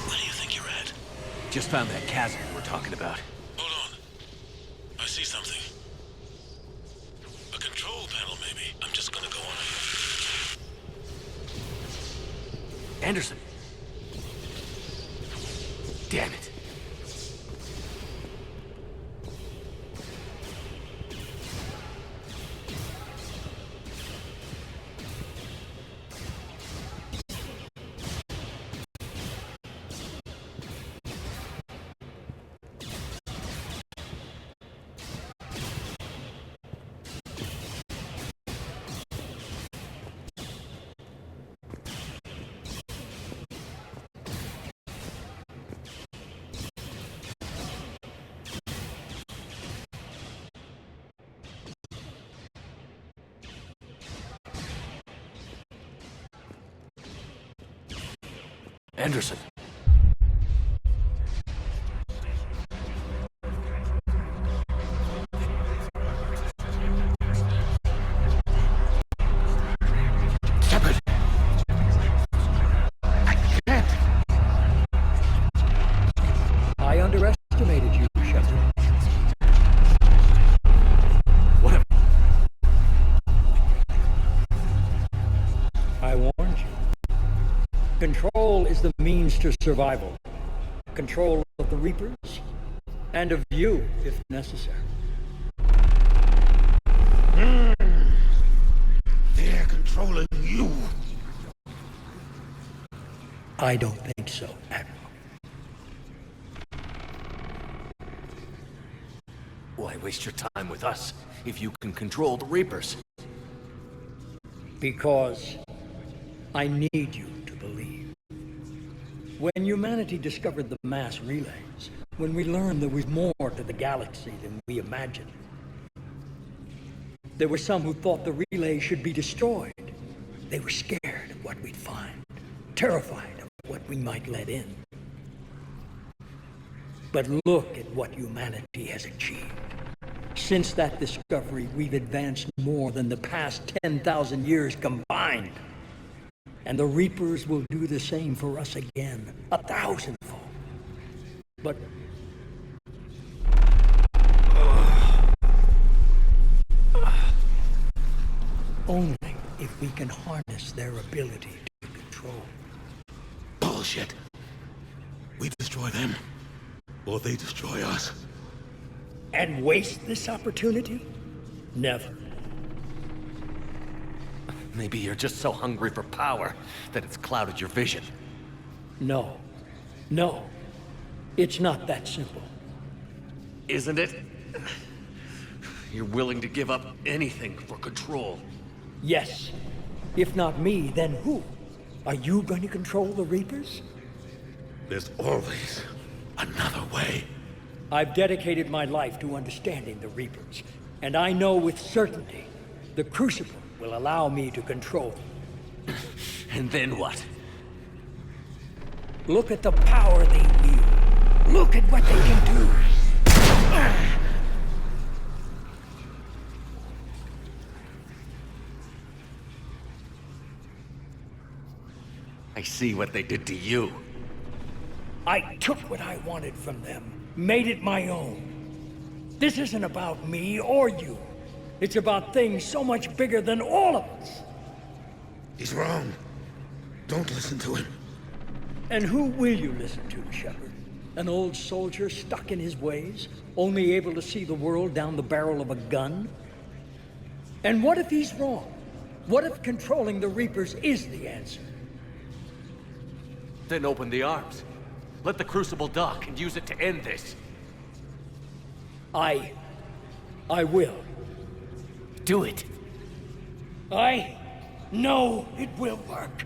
Where do you think you're at? Just found that chasm we're talking about. Hold on. I see something. A control panel, maybe. I'm just gonna go on ahead. Anderson! Damn it. Anderson. Shepard! I can't! I underestimated you, Shepard. What? I warned you. Control is the means to survival. Control of the Reapers, and of you, if necessary. They're controlling you! I don't think so, Admiral. Why waste your time with us if you can control the Reapers? Because I need you to believe. When humanity discovered the mass relays, when we learned there was more to the galaxy than we imagined, there were some who thought the relays should be destroyed. They were scared of what we'd find, terrified of what we might let in. But look at what humanity has achieved. Since that discovery, we've advanced more than the past 10,000 years combined. And the Reapers will do the same for us again, 1,000-fold. But only if we can harness their ability to control. Bullshit! We destroy them, or they destroy us. And waste this opportunity? Never. Maybe you're just so hungry for power that it's clouded your vision. No. No. It's not that simple. Isn't it? You're willing to give up anything for control. Yes. If not me, then who? Are you going to control the Reapers? There's always another way. I've dedicated my life to understanding the Reapers, and I know with certainty the Crucible will allow me to control them. And then what? Look at the power they wield. Look at what they can do. I see what they did to you. I took what I wanted from them, made it my own. This isn't about me or you. It's about things so much bigger than all of us. He's wrong. Don't listen to him. And who will you listen to, Shepard? An old soldier stuck in his ways, only able to see the world down the barrel of a gun? And what if he's wrong? What if controlling the Reapers is the answer? Then open the arms. Let the Crucible dock and use it to end this. I will. Do it. I know it will work.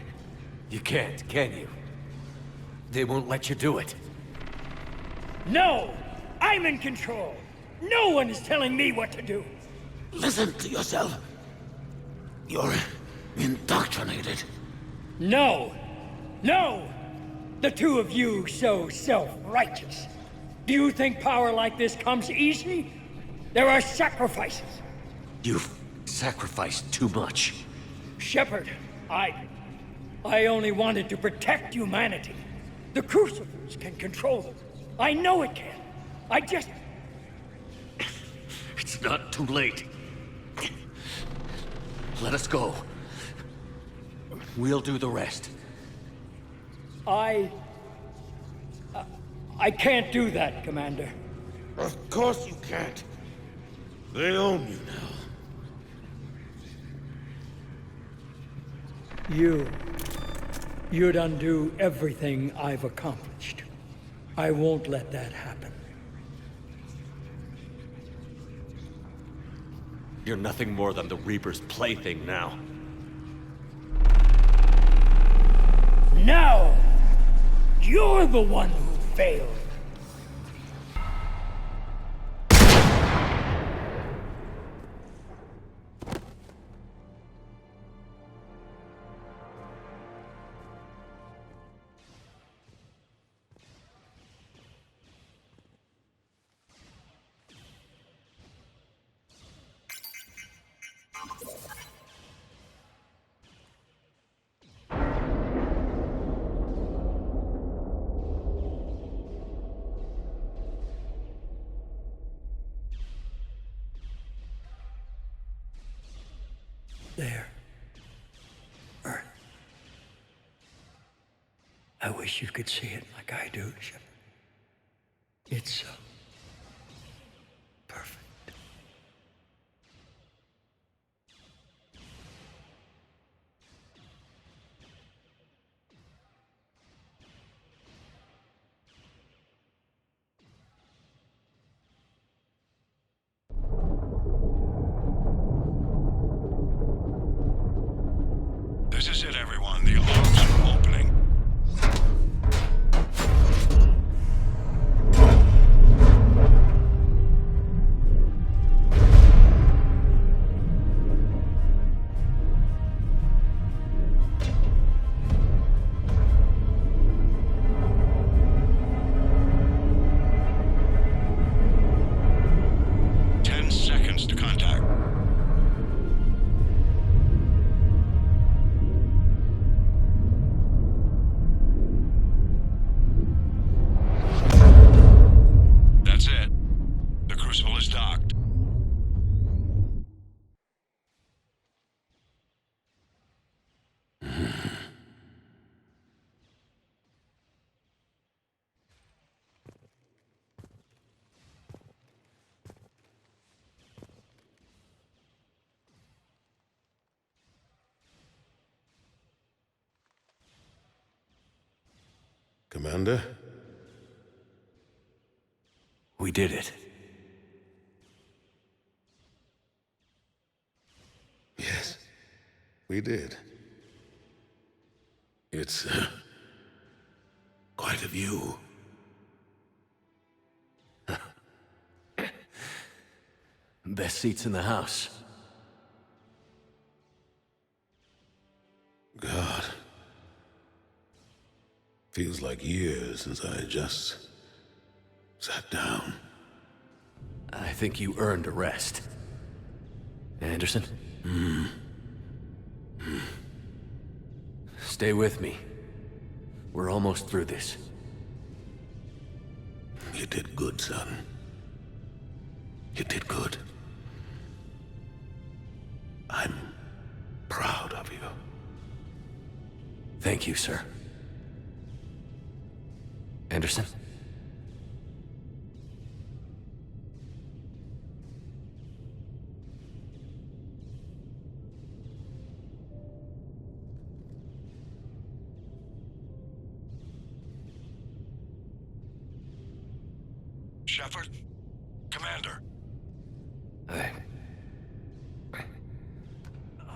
You can't, can you? They won't let you do it. No! I'm in control! No one is telling me what to do! Listen to yourself. You're indoctrinated. No! No! The two of you so self-righteous. Do you think power like this comes easy? There are sacrifices. You've sacrificed too much. Shepard, I only wanted to protect humanity. The Crucibles can control them. I know it can. I just... It's not too late. Let us go. We'll do the rest. I can't do that, Commander. Of course you can't. They own you now. You'd undo everything I've accomplished. I won't let that happen. You're nothing more than the Reaper's plaything now. Now! You're the one who failed. There. Earth. I wish you could see it like I do, Shepard. It's so perfect. This is it, everyone. The alarms are opening. Commander? We did it. Yes, we did. It's, quite a view. best seats in the house. God. Feels like years since I just sat down. I think you earned a rest. Anderson? Stay with me. We're almost through this. You did good, son. You did good. I'm proud of you. Thank you, sir. Anderson? Shepard? Commander.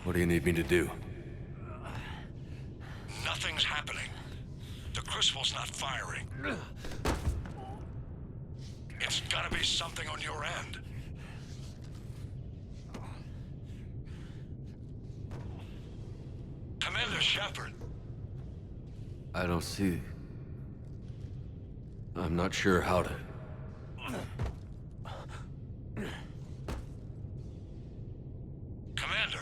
What do you need me to do? Nothing's happening. The Crucible's not firing. It's gotta be something on your end. Commander Shepard. I don't see... I'm not sure how to... Commander.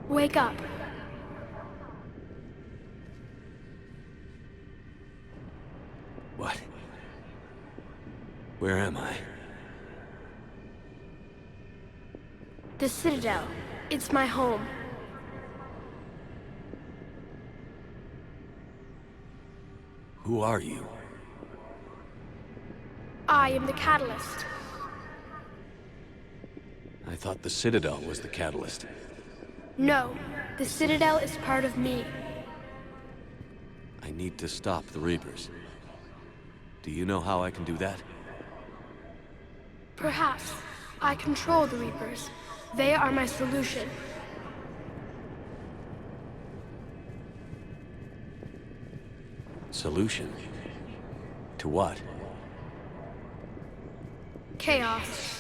Wake up. What? Where am I? The Citadel. It's my home. Who are you? I am the Catalyst. I thought the Citadel was the catalyst. No, the Citadel is part of me. I need to stop the Reapers. Do you know how I can do that? Perhaps. I control the Reapers. They are my solution. Solution? To what? Chaos.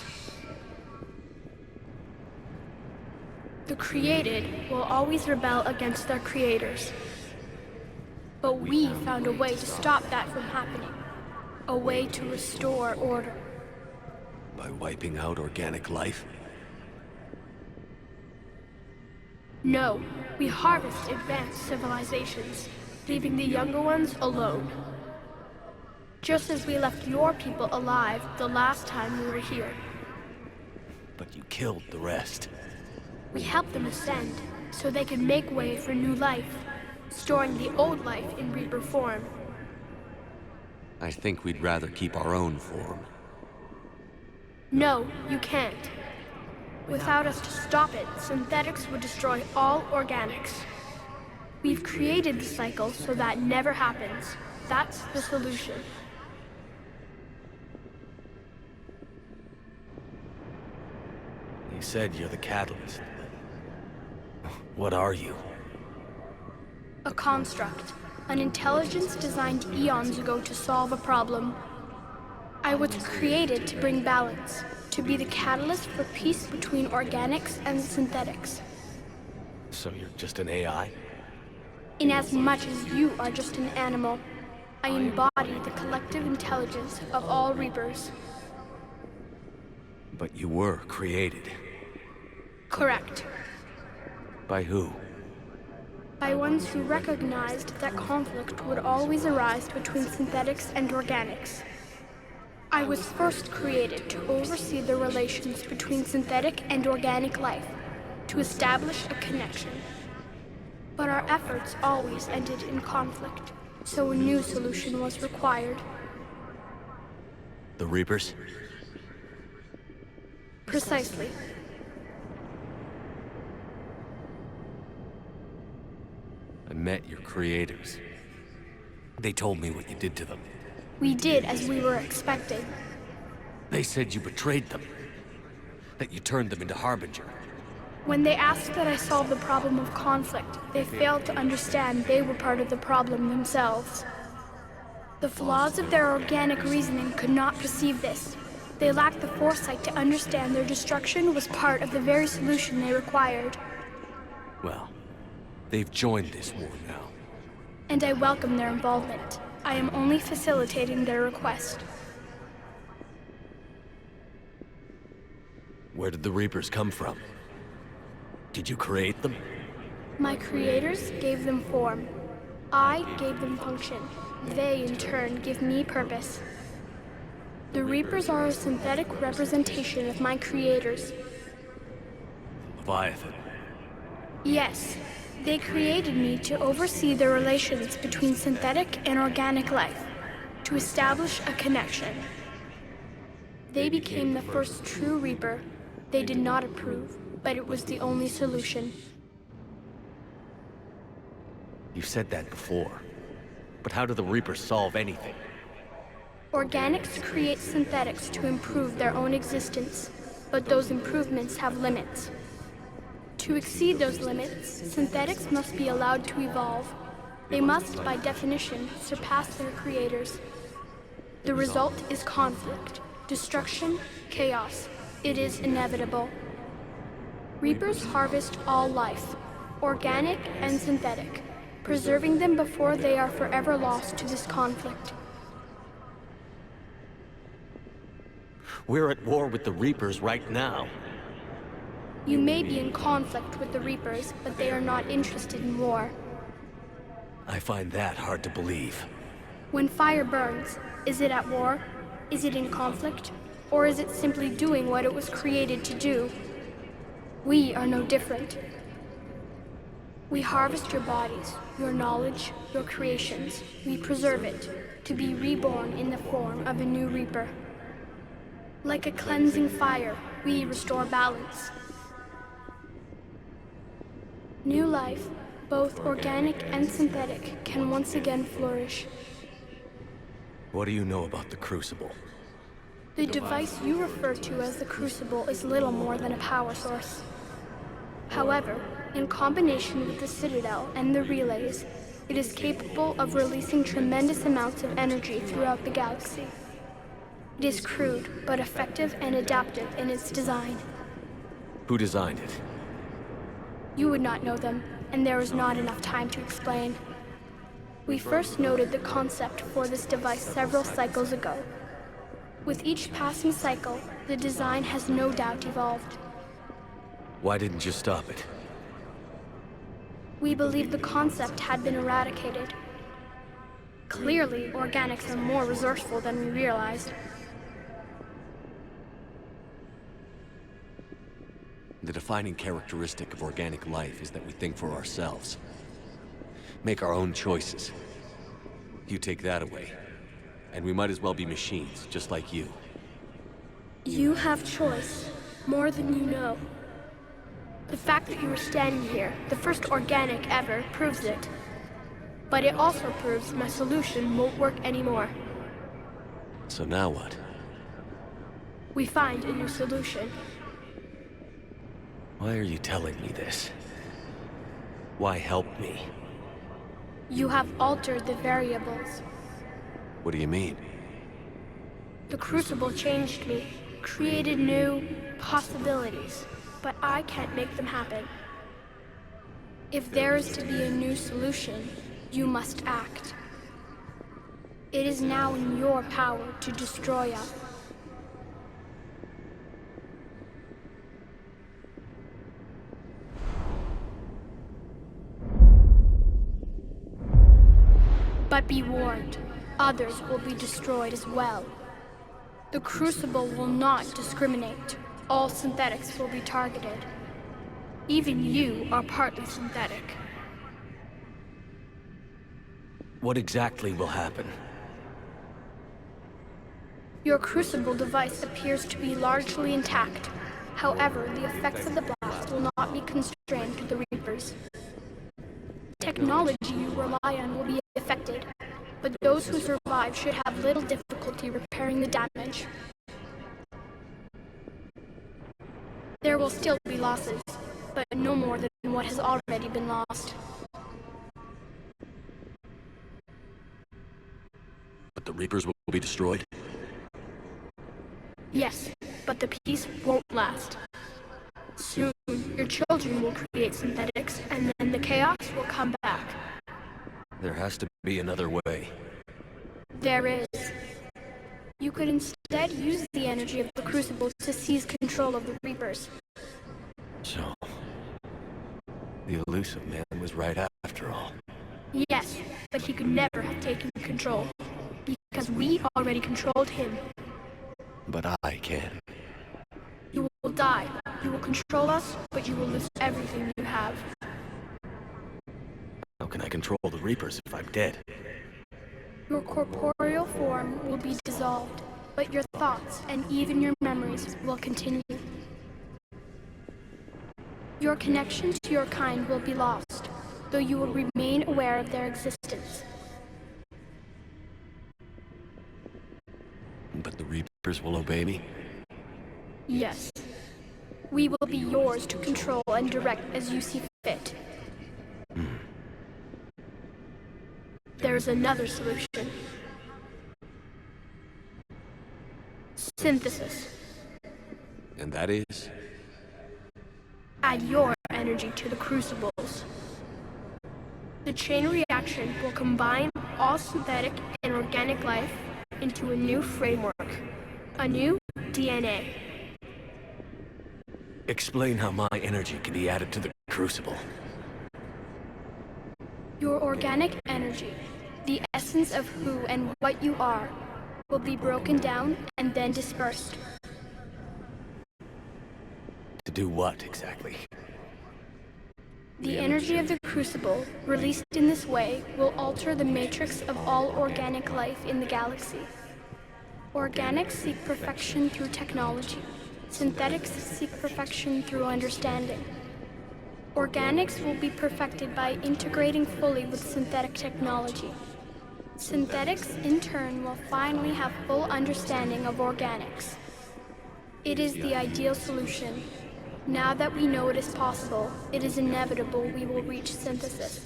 The created will always rebel against their creators. But we found a way to stop that from happening. A way to restore order. By wiping out organic life? No, we harvest advanced civilizations, leaving the younger ones alone. Just as we left your people alive the last time we were here. But you killed the rest. We helped them ascend, so they could make way for new life, storing the old life in Reaper form. I think we'd rather keep our own form. No, you can't. Without us to stop it, synthetics would destroy all organics. We've created the cycle so that never happens. That's the solution. You said you're the catalyst. What are you? A construct. An intelligence designed eons ago to solve a problem. I was created to bring balance, to be the catalyst for peace between organics and synthetics. So you're just an AI? Inasmuch as you are just an animal, I embody the collective intelligence of all Reapers. But you were created. Correct. By who? By ones who recognized that conflict would always arise between synthetics and organics. I was first created to oversee the relations between synthetic and organic life, to establish a connection. But our efforts always ended in conflict, so a new solution was required. The Reapers? Precisely. I met your creators. They told me what you did to them. We did as we were expecting. They said you betrayed them. That you turned them into Harbinger. When they asked that I solve the problem of conflict, they failed to understand they were part of the problem themselves. The flaws of their organic reasoning could not perceive this. They lacked the foresight to understand their destruction was part of the very solution they required. Well, they've joined this war now. And I welcome their involvement. I am only facilitating their request. Where did the Reapers come from? Did you create them? My creators gave them form. I gave them function. They, in turn, give me purpose. The Reapers are a synthetic representation of my creators. Leviathan. Yes, they created me to oversee the relations between synthetic and organic life, to establish a connection. They became the first true Reaper. They did not approve, but it was the only solution. You've said that before. But how do the Reapers solve anything? Organics create synthetics to improve their own existence, but those improvements have limits. To exceed those limits, synthetics must be allowed to evolve. They must, by definition, surpass their creators. The result is conflict, destruction, chaos. It is inevitable. Reapers harvest all life, organic and synthetic, preserving them before they are forever lost to this conflict. We're at war with the Reapers right now. You may be in conflict with the Reapers, but they are not interested in war. I find that hard to believe. When fire burns, is it at war? Is it in conflict? Or is it simply doing what it was created to do? We are no different. We harvest your bodies, your knowledge, your creations. We preserve it, to be reborn in the form of a new Reaper. Like a cleansing fire, we restore balance. New life, both organic and synthetic, can once again flourish. What do you know about the Crucible? The device you refer to as the Crucible is little more than a power source. However, in combination with the Citadel and the relays, it is capable of releasing tremendous amounts of energy throughout the galaxy. It is crude, but effective and adaptive in its design. Who designed it? You would not know them, and there is not enough time to explain. We first noted the concept for this device several cycles ago. With each passing cycle, the design has no doubt evolved. Why didn't you stop it? We believed the concept had been eradicated. Clearly, organics are more resourceful than we realized. The defining characteristic of organic life is that we think for ourselves. Make our own choices. You take that away, and we might as well be machines, just like you. You have choice, more than you know. The fact that you are standing here, the first organic ever, proves it. But it also proves my solution won't work anymore. So now what? We find a new solution. Why are you telling me this? Why help me? You have altered the variables. What do you mean? The Crucible changed me, created new possibilities, but I can't make them happen. If there is to be a new solution, you must act. It is now in your power to destroy us. But be warned, others will be destroyed as well. The Crucible will not discriminate. All synthetics will be targeted. Even you are partly synthetic. What exactly will happen? Your Crucible device appears to be largely intact. However, the effects of the blast will not be constrained to the Reapers. Technology you rely on will be affected, but those who survive should have little difficulty repairing the damage. There will still be losses, but no more than what has already been lost. But the Reapers will be destroyed? Yes, but the peace won't last. Soon, your children will create synthetics, and then the chaos will come back. There has to be another way. There is. You could instead use the energy of the Crucible to seize control of the Reapers. So, the elusive man was right after all. Yes, but he could never have taken control, because we already controlled him. But I can. You will die. You will control us, but you will lose everything you have. How can I control the Reapers if I'm dead? Your corporeal form will be dissolved, but your thoughts and even your memories will continue. Your connection to your kind will be lost, though you will remain aware of their existence. But the Reapers will obey me? Yes. We will be yours to control and direct as you see fit. There is another solution. Synthesis. And that is? Add your energy to the crucibles. The chain reaction will combine all synthetic and organic life into a new framework, a new DNA. Explain how my energy can be added to the Crucible. Your organic energy, the essence of who and what you are, will be broken down and then dispersed. To do what, exactly? The energy of the Crucible, released in this way, will alter the matrix of all organic life in the galaxy. Organics seek perfection through technology. Synthetics seek perfection through understanding. Organics will be perfected by integrating fully with synthetic technology. Synthetics, in turn, will finally have full understanding of organics. It is the ideal solution. Now that we know it is possible, it is inevitable we will reach synthesis.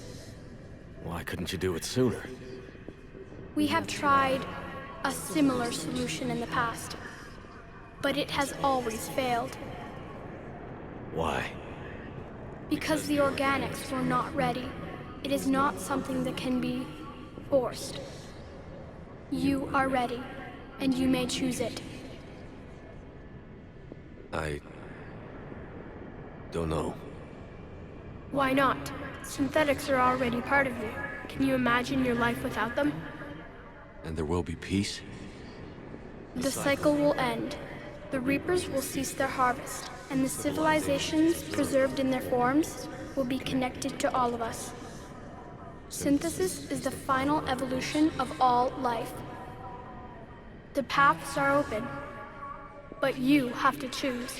Why couldn't you do it sooner? We have tried a similar solution in the past, but it has always failed. Why? Because the organics were not ready. It is not something that can be forced. You are ready, and you may choose it. I don't know. Why not? Synthetics are already part of you. Can you imagine your life without them? And there will be peace? The cycle will end. The Reapers will cease their harvest, and the civilizations preserved in their forms will be connected to all of us. Synthesis is the final evolution of all life. The paths are open, but you have to choose.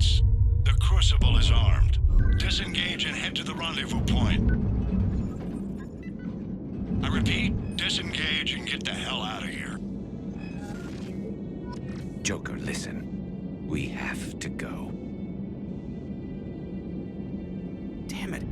targets. The Crucible is armed. Disengage and head to the rendezvous point. I repeat, disengage and get the hell out of here. Joker, listen. We have to go. Damn it.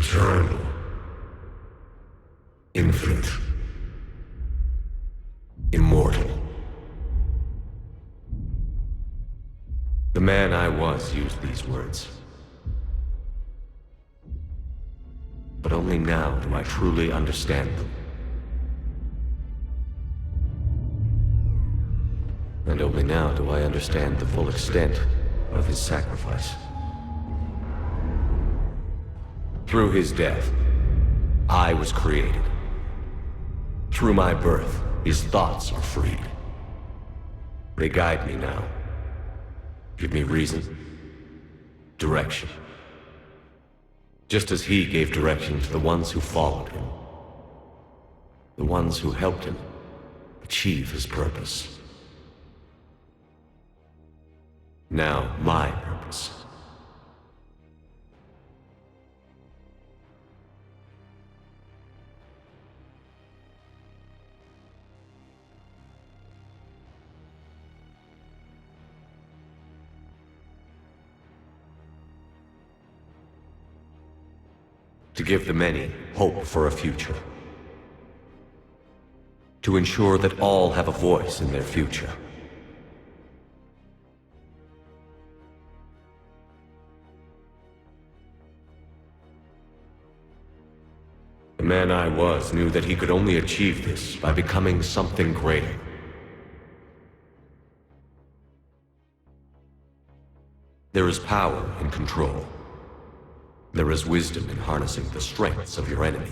Eternal. Infinite. Immortal. The man I was used these words. But only now do I truly understand them. And only now do I understand the full extent of his sacrifice. Through his death, I was created. Through my birth, his thoughts are freed. They guide me now. Give me reason, direction. Just as he gave direction to the ones who followed him. The ones who helped him achieve his purpose. Now, my purpose. To give the many hope for a future. To ensure that all have a voice in their future. The man I was knew that he could only achieve this by becoming something greater. There is power in control. There is wisdom in harnessing the strengths of your enemy.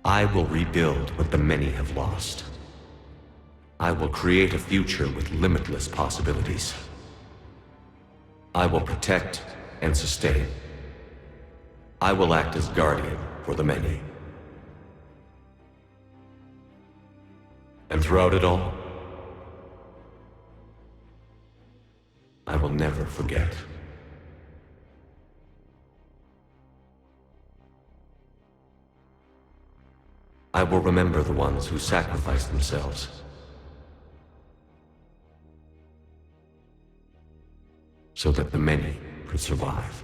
I will rebuild what the many have lost. I will create a future with limitless possibilities. I will protect and sustain. I will act as guardian for the many. And throughout it all, I will never forget. I will remember the ones who sacrificed themselves. So that the many could survive.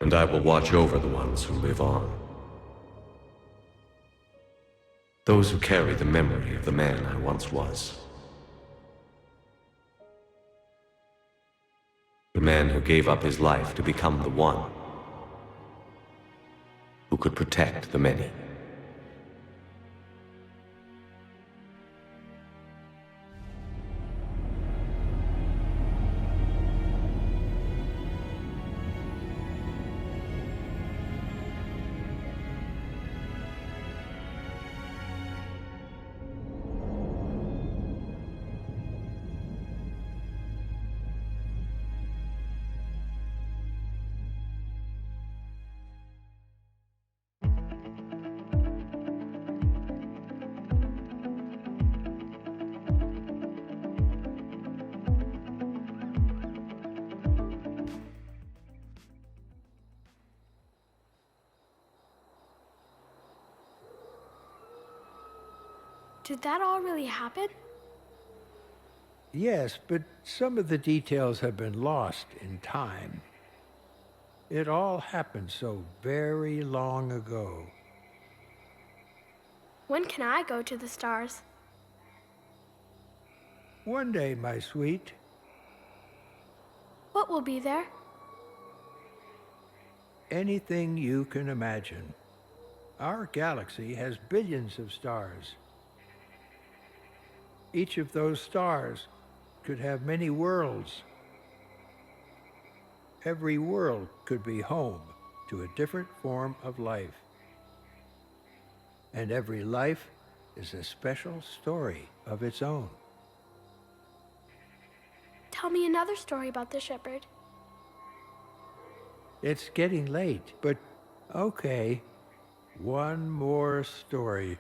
And I will watch over the ones who live on. Those who carry the memory of the man I once was. The man who gave up his life to become the one who could protect the many. Did that all really happen? Yes, but some of the details have been lost in time. It all happened so very long ago. When can I go to the stars? One day, my sweet. What will be there? Anything you can imagine. Our galaxy has billions of stars. Each of those stars could have many worlds. Every world could be home to a different form of life. And every life is a special story of its own. Tell me another story about the shepherd. It's getting late, but okay. One more story.